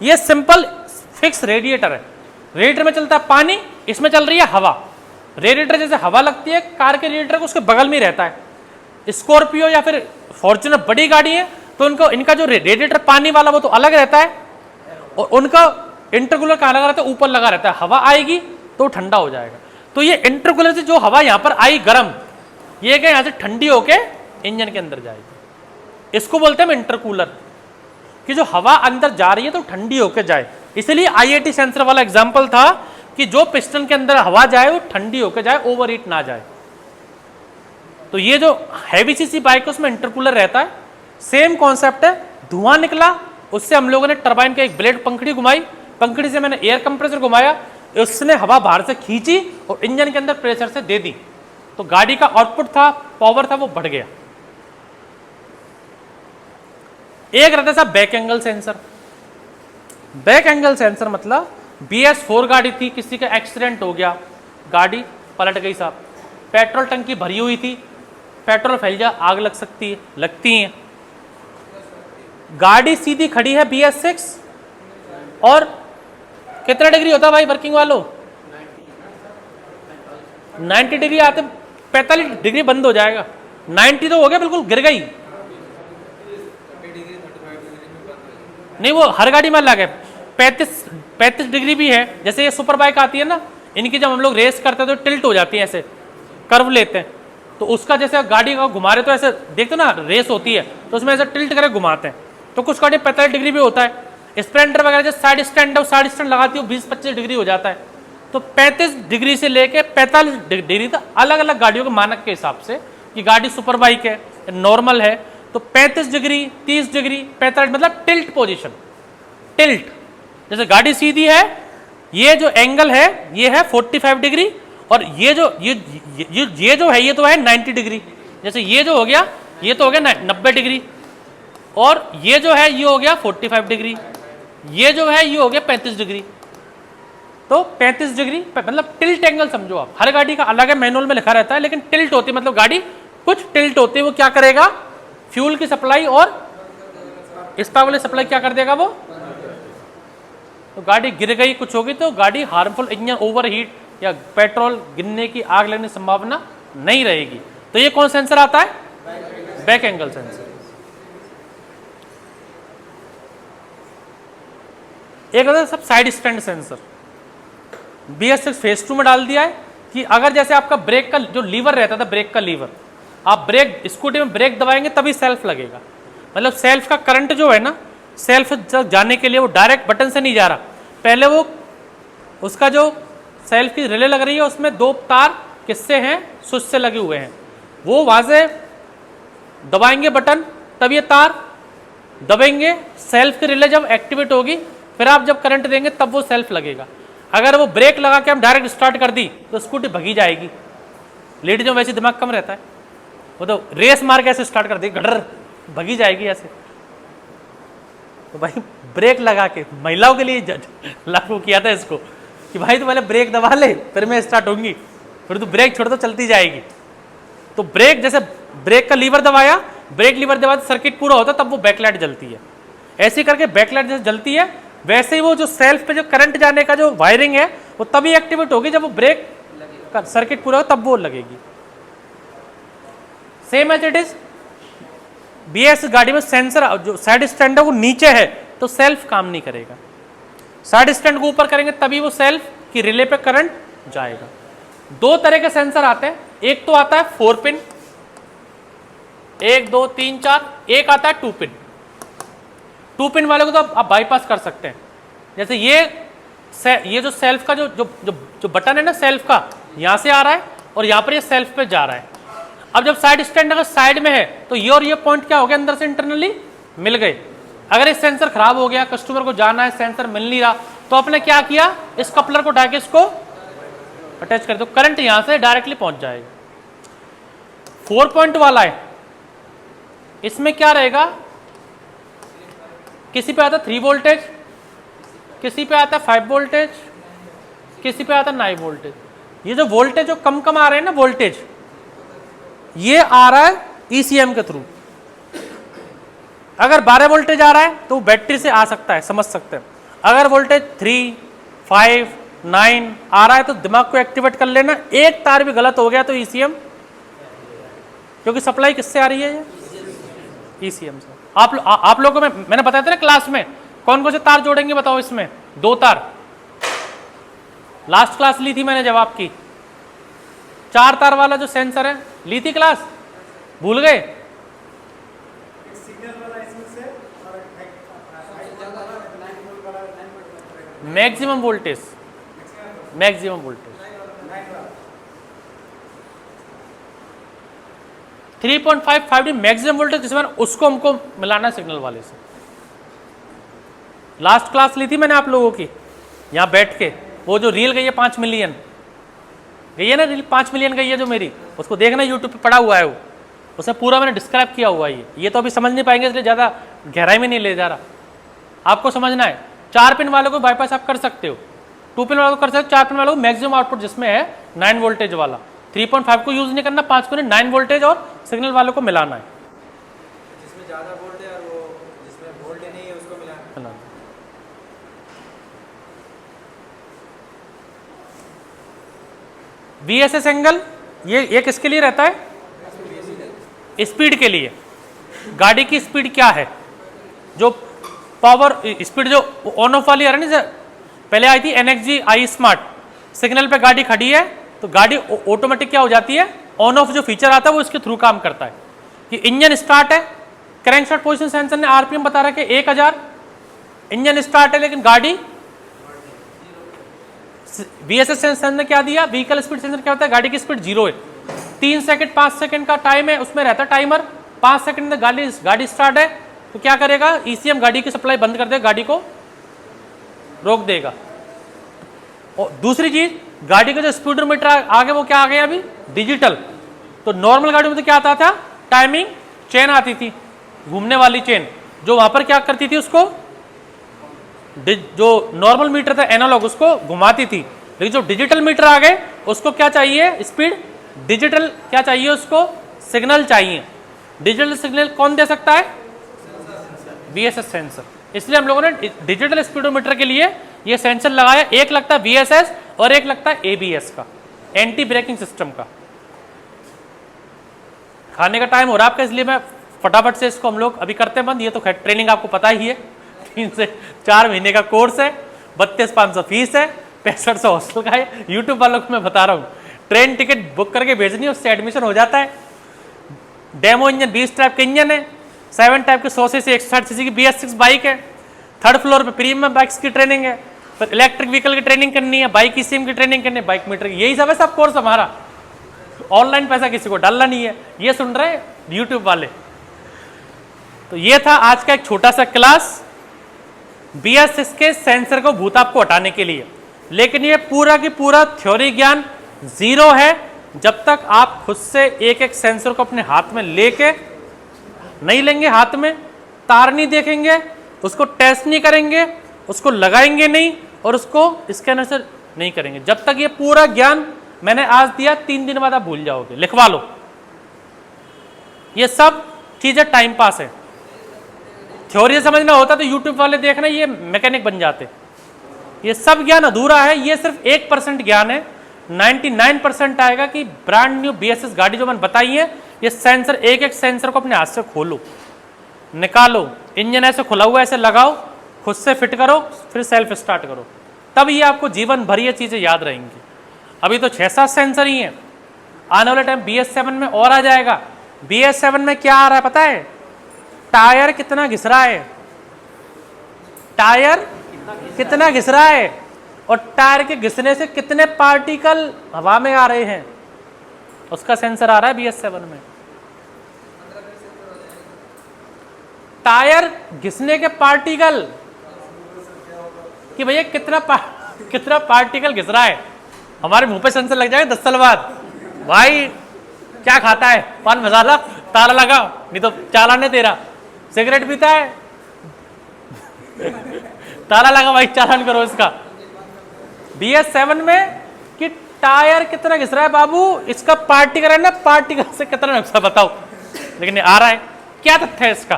ये सिंपल फिक्स रेडिएटर है। रेडिएटर में चलता है पानी, इसमें चल रही है हवा। रेडिएटर जैसे हवा लगती है कार के रेडिएटर को, उसके बगल में ही रहता है। स्कॉर्पियो या फिर फॉर्च्यूनर बड़ी गाड़ी है, तो इनका जो रेडिएटर पानी वाला वो तो अलग रहता है, और उनका इंटरकूलर कहाँ लगा रहता है? ऊपर लगा रहता है। हवा आएगी तो ठंडा हो जाएगा। तो ये इंटरकूलर से जो हवा यहाँ पर आई गर्म, ये क्या यहाँ से ठंडी होके इंजन के अंदर जाएगी। इसको बोलते हैं इंटरकूलर, कि जो हवा अंदर जा रही है तो ठंडी होके जाए। इसलिए IAT सेंसर वाला एग्जाम्पल था कि जो पिस्टन के अंदर हवा जाए वो ठंडी होके जाए, ओवरहीट ना जाए। तो ये जो हैवी सीसी बाइक है उसमें इंटरकूलर रहता है, सेम कॉन्सेप्ट है। धुआं निकला, उससे हम लोगों ने टरबाइन का एक ब्लेड पंखड़ी घुमाई, पंखड़ी से मैंने एयर कंप्रेसर घुमाया, उसने हवा बाहर से खींची और इंजन के अंदर प्रेशर से दे दी, तो गाड़ी का आउटपुट था, पावर था, वो बढ़ गया। एक रहता था back angle sensor. Back angle sensor मतलब BS4 गाड़ी थी, किसी का एक्सीडेंट हो गया, गाड़ी पलट गई साहब, पेट्रोल टंकी भरी हुई थी, पेट्रोल फैल जा, आग लग सकती है, लगती है। गाड़ी सीधी खड़ी है BS6, और कितना डिग्री होता है भाई वर्किंग वालों? 90 डिग्री आते, 45 डिग्री बंद हो जाएगा, 90 तो हो गया, बिल्कुल गिर गई। नहीं, वो हर गाड़ी में अलग है। 35 डिग्री भी है। जैसे ये सुपर बाइक आती है ना, इनकी जब हम लोग रेस करते हैं तो टिल्ट हो जाती है, ऐसे कर्व लेते हैं, तो उसका जैसे गाड़ी का घुमा रहे तो ऐसे देखते हो ना, रेस होती है तो उसमें ऐसे टिल्ट करके घुमाते हैं, तो कुछ गाड़ी 45 डिग्री भी होता है। स्प्लेंडर वगैरह जो साइड स्टैंड है, साइड स्टैंड लगाती है 20-25 डिग्री हो जाता है। तो 35 डिग्री से लेके 45 डिग्री तक अलग अलग गाड़ियों के मानक के हिसाब से, कि गाड़ी सुपर बाइक है, नॉर्मल है, तो 35 डिग्री, 30 डिग्री, 45 मतलब टिल्ट पोजीशन। टिल्ट जैसे गाड़ी सीधी है, ये जो एंगल है ये है 45 डिग्री, और ये जो जो है ये तो है 90 डिग्री। जैसे ये जो हो गया ये तो हो गया 90 डिग्री, और ये जो है ये हो गया 45 डिग्री, ये जो है ये हो गया 35 डिग्री। तो 35 डिग्री मतलब टिल्ट एंगल समझो आप। हर गाड़ी का अलग है, मैनुअल में लिखा रहता है, लेकिन टिल्ट होती है मतलब गाड़ी कुछ टिल्ट होती है। वो क्या करेगा, फ्यूल की सप्लाई और स्पार्क वाली सप्लाई क्या कर देगा वो, तो गाड़ी गिर गई कुछ होगी तो गाड़ी हार्मफुल, इंजन ओवरहीट या पेट्रोल गिरने की, आग लगने की संभावना नहीं रहेगी। तो ये कौन सेंसर आता है, बैक एंगल सेंसर। एक होता है सब side stand sensor, BS6 phase 2 में डाल दिया है कि अगर जैसे आपका ब्रेक का जो लीवर रहता था, ब्रेक का लीवर, आप ब्रेक स्कूटी में ब्रेक दबाएंगे तभी सेल्फ लगेगा। मतलब सेल्फ का करंट जो है ना, सेल्फ तक जाने के लिए वो डायरेक्ट बटन से नहीं जा रहा, पहले वो उसका जो सेल्फ की रिले लग रही है उसमें 2 तार किससे हैं, स्विच से लगे हुए हैं, वो वहां से दबाएंगे बटन तब ये तार दबेंगे, सेल्फ की रिले जब एक्टिवेट होगी फिर आप जब करंट देंगे तब वो सेल्फ लगेगा। अगर वो ब्रेक लगा के हम डायरेक्ट स्टार्ट कर दी तो स्कूटी भगी जाएगी। लेडीज में वैसे दिमाग कम रहता है, वो तो रेस मार के ऐसे स्टार्ट कर दी, घटर भगी जाएगी ऐसे। तो भाई ब्रेक लगा के, महिलाओं के लिए लागू किया था इसको कि भाई तू पहले ब्रेक दबा ले फिर मैं स्टार्ट होंगी, फिर तू ब्रेक छोड़ तो चलती जाएगी। तो ब्रेक जैसे ब्रेक का लीवर दबाया, ब्रेक लीवर दबाया तो सर्किट पूरा होता तब वो बैकलाइट जलती है। ऐसे करके बैकलाइट जैसे जलती है वैसे ही वो जो सेल्फ पे जो करंट जाने का जो वायरिंग है वो तभी एक्टिवेट होगी जब वो ब्रेक का सर्किट पूरा हो तब वो लगेगी। Same as it is BS गाड़ी में सेंसर जो साइड स्टैंड है वो नीचे है तो सेल्फ काम नहीं करेगा, साइड स्टैंड को ऊपर करेंगे तभी वो सेल्फ की रिले पे करंट जाएगा। 2 तरह के सेंसर आते हैं, एक तो आता है 4 पिन, 1 2 3 4, एक आता है 2 पिन। 2 पिन वाले को तो आप बाईपास कर सकते हैं। जैसे ये जो सेल्फ का जो बटन है ना सेल्फ का, यहां से आ रहा है और यहां पर ये सेल्फ पे जा रहा है। अब जब साइड स्टैंड अगर साइड में है तो ये और ये पॉइंट क्या हो गया, अंदर से इंटरनली मिल गए। अगर ये सेंसर खराब हो गया, कस्टमर को जाना है, सेंसर मिल नहीं रहा, तो आपने क्या किया, इस कपलर को उठा के इसको अटैच कर दो, करंट यहां से डायरेक्टली पहुंच जाएगा। 4 पॉइंट वाला है, इसमें क्या रहेगा, किसी पे आता 3 वोल्टेज, किसी पे आता 5 वोल्टेज, किसी पे आता 9 वोल्टेज। ये जो वोल्टेज जो कम कम आ रहे हैं ना वोल्टेज, ये आ रहा है ECM के थ्रू। अगर 12 वोल्टेज आ रहा है तो बैटरी से आ सकता है, समझ सकते हैं। अगर वोल्टेज 3, 5, 9 आ रहा है तो दिमाग को एक्टिवेट कर लेना, एक तार भी गलत हो गया तो ECM, क्योंकि सप्लाई किससे आ रही है, ये ECM से। आप लोगों को मैंने बताया था ना क्लास में कौन कौन से तार जोड़ेंगे, बताओ इसमें 2 तार, लास्ट क्लास ली थी मैंने जब आपकी, 4 तार वाला जो सेंसर है ली थी क्लास, भूल गए? Maximum voltage, maximum voltage 3.55 maximum voltage किस बार उसको हमको मिलाना सिग्नल वाले से। लास्ट क्लास ली थी मैंने आप लोगों की यहाँ बैठ के, वो जो रील गई है 5 मिलियन गई है ना, रील 5 मिलियन गई है जो मेरी, उसको देखना यूट्यूब पे पड़ा हुआ है वो, उसमें पूरा मैंने डिस्क्राइब किया हुआ है। ये तो अभी समझ नहीं पाएंगे इसलिए ज़्यादा गहराई में नहीं ले जा रहा, आपको समझना है। 4 पिन वालों को बाईपास आप कर सकते हो, 2 पिन वालों को कर सकते हो, 4 पिन वालों को मैक्सिमम आउटपुट जिसमें है 9 वोल्टेज वाला, 3.5 को यूज नहीं करना, 5 को 9 वोल्टेज और सिग्नल वालों को मिलाना है। जिसमें ज्यादा वोल्ट है और वो जिसमें वोल्ट नहीं है उसको मिलाना। VSS एंगल ये किसके लिए रहता है, स्पीड के लिए। गाड़ी की स्पीड क्या है, जो पावर स्पीड जो ऑन ऑफ वाली आ रही है, पहले आई थी NXG i स्मार्ट, सिग्नल पे गाड़ी खड़ी है तो गाड़ी ऑटोमेटिक क्या हो जाती है, ऑन ऑफ जो फीचर आता है वो इसके थ्रू काम करता है कि इंजन स्टार्ट है, क्रैंकशाफ्ट पोजीशन सेंसर ने आरपीएम बता रहा है कि 1000, इंजन स्टार्ट है लेकिन गाड़ी, वीएसएस सेंसर ने क्या दिया, व्हीकल स्पीड सेंसर क्या होता है, गाड़ी की स्पीड 0 है, 3 सेकंड 5 सेकंड का टाइम है, उसमें रहता है टाइमर, 5 सेकंड में गाड़ी स्टार्ट है तो क्या करेगा, ईसीएम गाड़ी की सप्लाई बंद कर देगा, गाड़ी को रोक देगा। और दूसरी चीज, गाड़ी का जो स्पीडोमीटर आगे वो क्या आ गया अभी, डिजिटल। तो नॉर्मल गाड़ी में तो क्या आता था, टाइमिंग चेन आती थी, घूमने वाली चेन, जो वहां पर क्या करती थी, उसको जो नॉर्मल मीटर था एनालॉग उसको घुमाती थी। लेकिन जो डिजिटल मीटर आ गए उसको क्या चाहिए, स्पीड डिजिटल क्या चाहिए, उसको सिग्नल चाहिए। डिजिटल सिग्नल कौन दे सकता है, वीएसएस सेंसर। इसलिए हम लोगों ने डिजिटल स्पीडोमीटर के लिए ये सेंसर लगाया, एक लगता है वीएसएस और एक लगता है एबीएस का, एंटी ब्रेकिंग सिस्टम का। खाने का टाइम हो रहा है आपका, इसलिए मैं फटाफट से इसको हम लोग अभी करते हैं बंद। ये तो खैर ट्रेनिंग आपको पता ही है, 3 से 4 महीने का कोर्स है, 32,500 फीस है, 6500 हॉस्टल का है। यूट्यूब वालों को मैं बता रहा हूँ, ट्रेन टिकट बुक करके भेजनी है, उससे एडमिशन हो जाता है। डेमो इंजन 20 टाइप के इंजन है, 7 टाइप के 100 से 160 सीसी की BS6 बाइक है। 3rd फ्लोर पे प्रीमियम बाइक्स की ट्रेनिंग है, फिर इलेक्ट्रिक व्हीकल की ट्रेनिंग करनी है, बाइक की सीम की ट्रेनिंग करनी है, बाइक मीटर की, यही सब है सब कोर्स हमारा। ऑनलाइन पैसा किसी को डालना नहीं है, ये सुन रहे यूट्यूब वाले। तो ये था आज का एक छोटा सा क्लास BS6 के सेंसर को भूताप को हटाने के लिए। लेकिन ये पूरा की पूरा थ्योरी ज्ञान 0 है जब तक आप खुद से एक एक सेंसर को अपने हाथ में लेके नहीं लेंगे, हाथ में तार नहीं देखेंगे, उसको टेस्ट नहीं करेंगे, उसको लगाएंगे नहीं और उसको स्कैनर से नहीं करेंगे। जब तक ये पूरा ज्ञान मैंने आज दिया, 3 दिन बाद आप भूल जाओगे, लिखवा लो। ये सब चीजें टाइम पास है, थ्योरी समझना होता तो यूट्यूब वाले देखना ये मैकेनिक बन जाते। ये सब ज्ञान अधूरा है, ये सिर्फ 1% ज्ञान है। 99% आएगा कि ब्रांड न्यू BS6 गाड़ी जो मैंने बताई है, ये सेंसर एक एक सेंसर को अपने हाथ से खोलो, निकालो, इंजन ऐसे खुला हुआ ऐसे लगाओ, खुद से फिट करो, फिर सेल्फ स्टार्ट करो, तब ये आपको जीवन भर ये चीज़ें याद रहेंगी। अभी तो 6-7 सेंसर ही हैं, आने वाले टाइम BS7 में और आ जाएगा। BS7 में क्या आ रहा है पता है, टायर कितना घिस रहा है, टायर कितना घिस रहा है और टायर के घिसने से कितने पार्टिकल हवा में आ रहे हैं, उसका सेंसर आ रहा है BS7 में। टायर घिसने के पार्टिकल कि भैया कितना पार्टिकल घिस रहा है, हमारे मुंह पे सेंसर लग जाएगा 10 साल बाद। भाई क्या खाता है, पान मसाला, ताला लगा, नहीं तो चालान है तेरा। सिगरेट पीता है, ताला लगा भाई, चालान करो इसका। BS7 में कि टायर कितना घिस रहा है बाबू, इसका पार्टिकल है ना, पार्टिकल से कितना नुकसान बताओ। लेकिन आ रहा है, क्या तथ्य है इसका,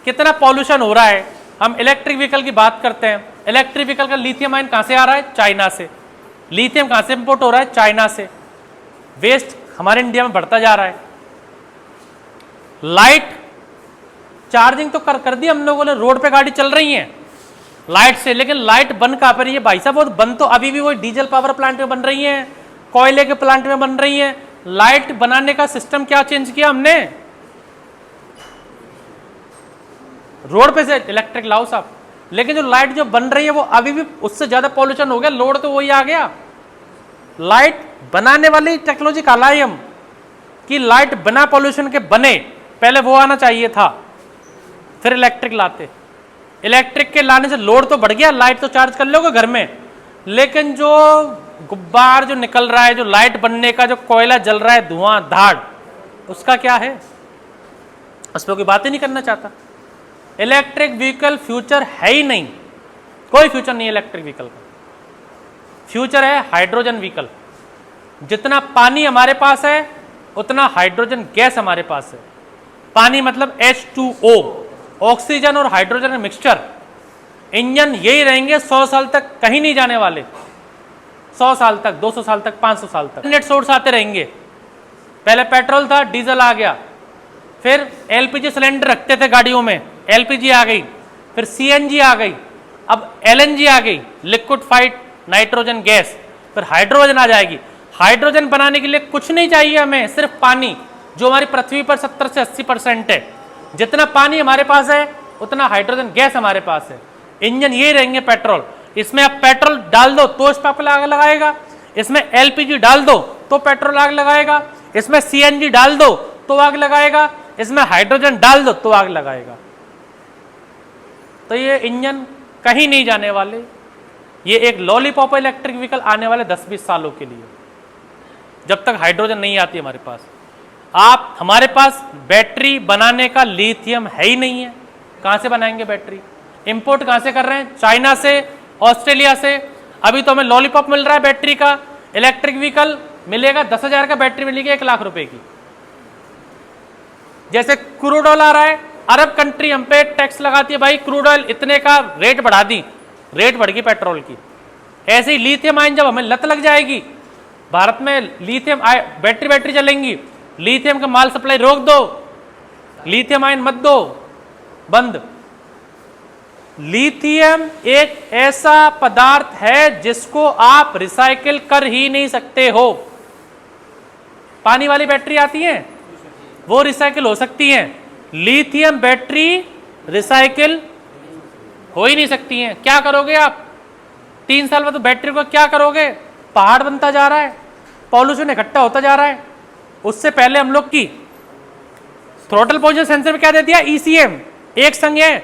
कितना पॉल्यूशन हो रहा है। हम इलेक्ट्रिक व्हीकल की बात करते हैं, इलेक्ट्रिक व्हीकल का लिथियम आयन कहां से आ रहा है, चाइना से। लिथियम कहां से इंपोर्ट हो रहा है, चाइना से। वेस्ट हमारे इंडिया में बढ़ता जा रहा है। लाइट चार्जिंग तो कर दी हम लोगों ने, रोड पे गाड़ी चल रही है लाइट से, लेकिन लाइट बन कहां पर है भाई साहब, वो बन तो अभी भी वो डीजल पावर प्लांट में बन रही है, कोयले के प्लांट में बन रही है। लाइट बनाने का सिस्टम क्या चेंज किया हमने, रोड पे से इलेक्ट्रिक लाओ साहब, लेकिन जो लाइट जो बन रही है वो अभी भी उससे ज्यादा पॉल्यूशन हो गया, लोड तो वही आ गया। लाइट बनाने वाली टेक्नोलॉजी का लाई हम कि लाइट बिना पॉल्यूशन के बने, पहले वो आना चाहिए था, फिर इलेक्ट्रिक लाते। इलेक्ट्रिक के लाने से लोड तो बढ़ गया, लाइट तो चार्ज कर लोगे घर में, लेकिन जो गुब्बार जो निकल रहा है, जो लाइट बनने का जो कोयला जल रहा है, धुआं धाड़, उसका क्या है, उस पर कोई बात ही नहीं करना चाहता। इलेक्ट्रिक व्हीकल फ्यूचर है ही नहीं, कोई फ्यूचर नहीं है इलेक्ट्रिक व्हीकल का। फ्यूचर है हाइड्रोजन व्हीकल। जितना पानी हमारे पास है उतना हाइड्रोजन गैस हमारे पास है। पानी मतलब H2O, ऑक्सीजन और हाइड्रोजन का मिक्सचर। इंजन यही रहेंगे 100 साल तक, कहीं नहीं जाने वाले। 100 साल तक, 200 साल तक, 500 साल तक नेट सोर्स आते रहेंगे। पहले पेट्रोल था, डीजल आ गया, फिर LPG सिलेंडर रखते थे गाड़ियों में, LPG आ गई, फिर CNG आ गई, अब LNG आ गई, लिक्विड फाइड नाइट्रोजन गैस, फिर हाइड्रोजन आ जाएगी। हाइड्रोजन बनाने के लिए कुछ नहीं चाहिए हमें, सिर्फ पानी, जो हमारी पृथ्वी पर 70 से 80% है। जितना पानी हमारे पास है उतना हाइड्रोजन गैस हमारे पास है। इंजन ये रहेंगे पेट्रोल, इसमें आप पेट्रोल डाल दो तो इस पर आग लगाएगा, इसमें एलपीजी डाल दो तो पेट्रोल आग लगाएगा, इसमें सीएनजी डाल दो तो आग लगाएगा, इसमें हाइड्रोजन डाल दो तो आग लगाएगा। तो ये इंजन कहीं नहीं जाने वाले, ये एक लॉलीपॉप इलेक्ट्रिक व्हीकल आने वाले 10-20 सालों के लिए, जब तक हाइड्रोजन नहीं आती हमारे पास। आप हमारे पास बैटरी बनाने का लिथियम है ही नहीं है, कहां से बनाएंगे बैटरी? इंपोर्ट कहां से कर रहे हैं? चाइना से, ऑस्ट्रेलिया से। अभी तो हमें लॉलीपॉप मिल रहा है बैटरी का, इलेक्ट्रिक व्हीकल मिलेगा 10,000 का बैटरी मिलेगी 1 लाख रुपए की। जैसे क्रूड ऑयल आ रहा है, अरब कंट्री हम पे टैक्स लगाती है, भाई क्रूड ऑयल इतने का रेट बढ़ा दी, रेट बढ़ गई पेट्रोल की। ऐसे ही लिथियम आयन जब हमें लत लग जाएगी, भारत में लिथियम बैटरी चलेंगी, लिथियम का माल सप्लाई रोक दो, लिथियम आयन मत दो, बंद। लिथियम एक ऐसा पदार्थ है जिसको आप रिसाइकिल कर ही नहीं सकते हो। पानी वाली बैटरी आती है वो रिसाइकिल हो सकती हैं, लिथियम बैटरी रिसाइकिल हो ही नहीं सकती हैं। क्या करोगे आप? 3 साल में तो बैटरी को क्या करोगे? पहाड़ बनता जा रहा है, पॉल्यूशन इकट्ठा होता जा रहा है। उससे पहले हम लोग की थ्रोटल पोजीशन सेंसर में क्या दे दिया? ईसीएम एक संग है,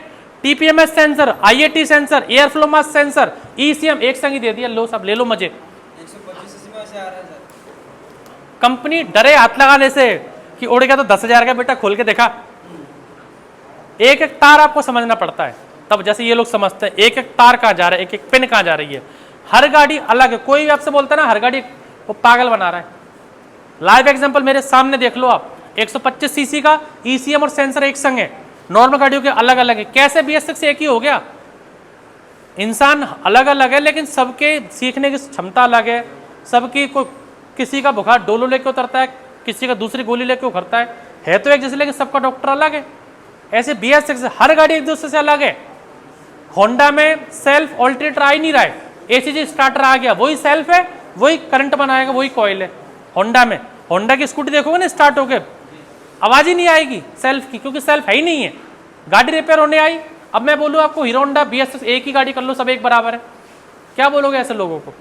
TPMS sensor, IAT sensor, air flow mass sensor, ECM एक संग ही दे दिया। लो सब ले लो मजे। 125 सीसी में ऐसे आ रहा है सर। कंपनी डरे हाथ लगाने से कि उड़ गया तो 10,000 का, बेटा खोल के देखा। एक एक तार आपको समझना पड़ता है, तब जैसे ये लोग समझते हैं एक एक तार कहाँ जा रहा है, एक एक पिन कहाँ जा रही है। हर गाड़ी अलग है, कोई भी आपसे बोलता है ना हर गाड़ी, वो पागल बना रहा है। लाइव एग्जांपल मेरे सामने देख लो आप, 125 सीसी का ईसीएम और सेंसर एक संग है, नॉर्मल गाड़ियों के अलग अलग है। कैसे BS6 एक ही हो गया? इंसान अलग अलग है लेकिन सबके सीखने की क्षमता अलग है, सबकी को किसी का बुखार डोलो लेके उतरता है, किसी का दूसरी गोली लेके उभरता है तो एक जैसे, लेकिन सबका डॉक्टर अलग है। ऐसे BS6 हर गाड़ी एक दूसरे से अलग है। होंडा में सेल्फ ऑल्टरनेटर आ ही नहीं रहा है, ACG स्टार्टर आ गया, वही सेल्फ है, वही करंट बनाएगा, वही कॉइल है। होंडा में, होंडा की स्कूटी देखोगे ना स्टार्ट होके आवाज ही नहीं आएगी सेल्फ की, क्योंकि सेल्फ है ही नहीं है। गाड़ी रिपेयर होने आई, अब मैं बोलूँ आपको हीरो होंडा BS6 एक ही गाड़ी कर लो, सब एक बराबर है, क्या बोलोगे ऐसे लोगों को?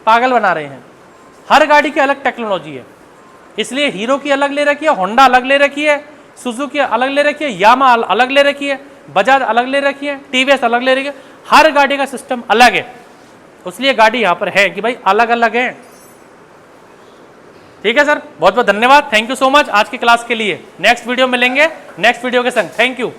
पागल बना रहे हैं। हर गाड़ी की अलग टेक्नोलॉजी है, इसलिए हीरो की अलग ले रखी है, होंडा अलग ले रखी है, सुजुकी अलग ले रखी है, यामा अलग ले रखी है, बजाज अलग ले रखी है, टीवीएस अलग ले रखी है। हर गाड़ी का सिस्टम अलग है, इसलिए गाड़ी यहाँ पर है कि भाई अलग अलग है। ठीक है सर, बहुत बहुत धन्यवाद, थैंक यू सो मच आज की क्लास के लिए। नेक्स्ट वीडियो मिलेंगे नेक्स्ट वीडियो के संग। Thank you.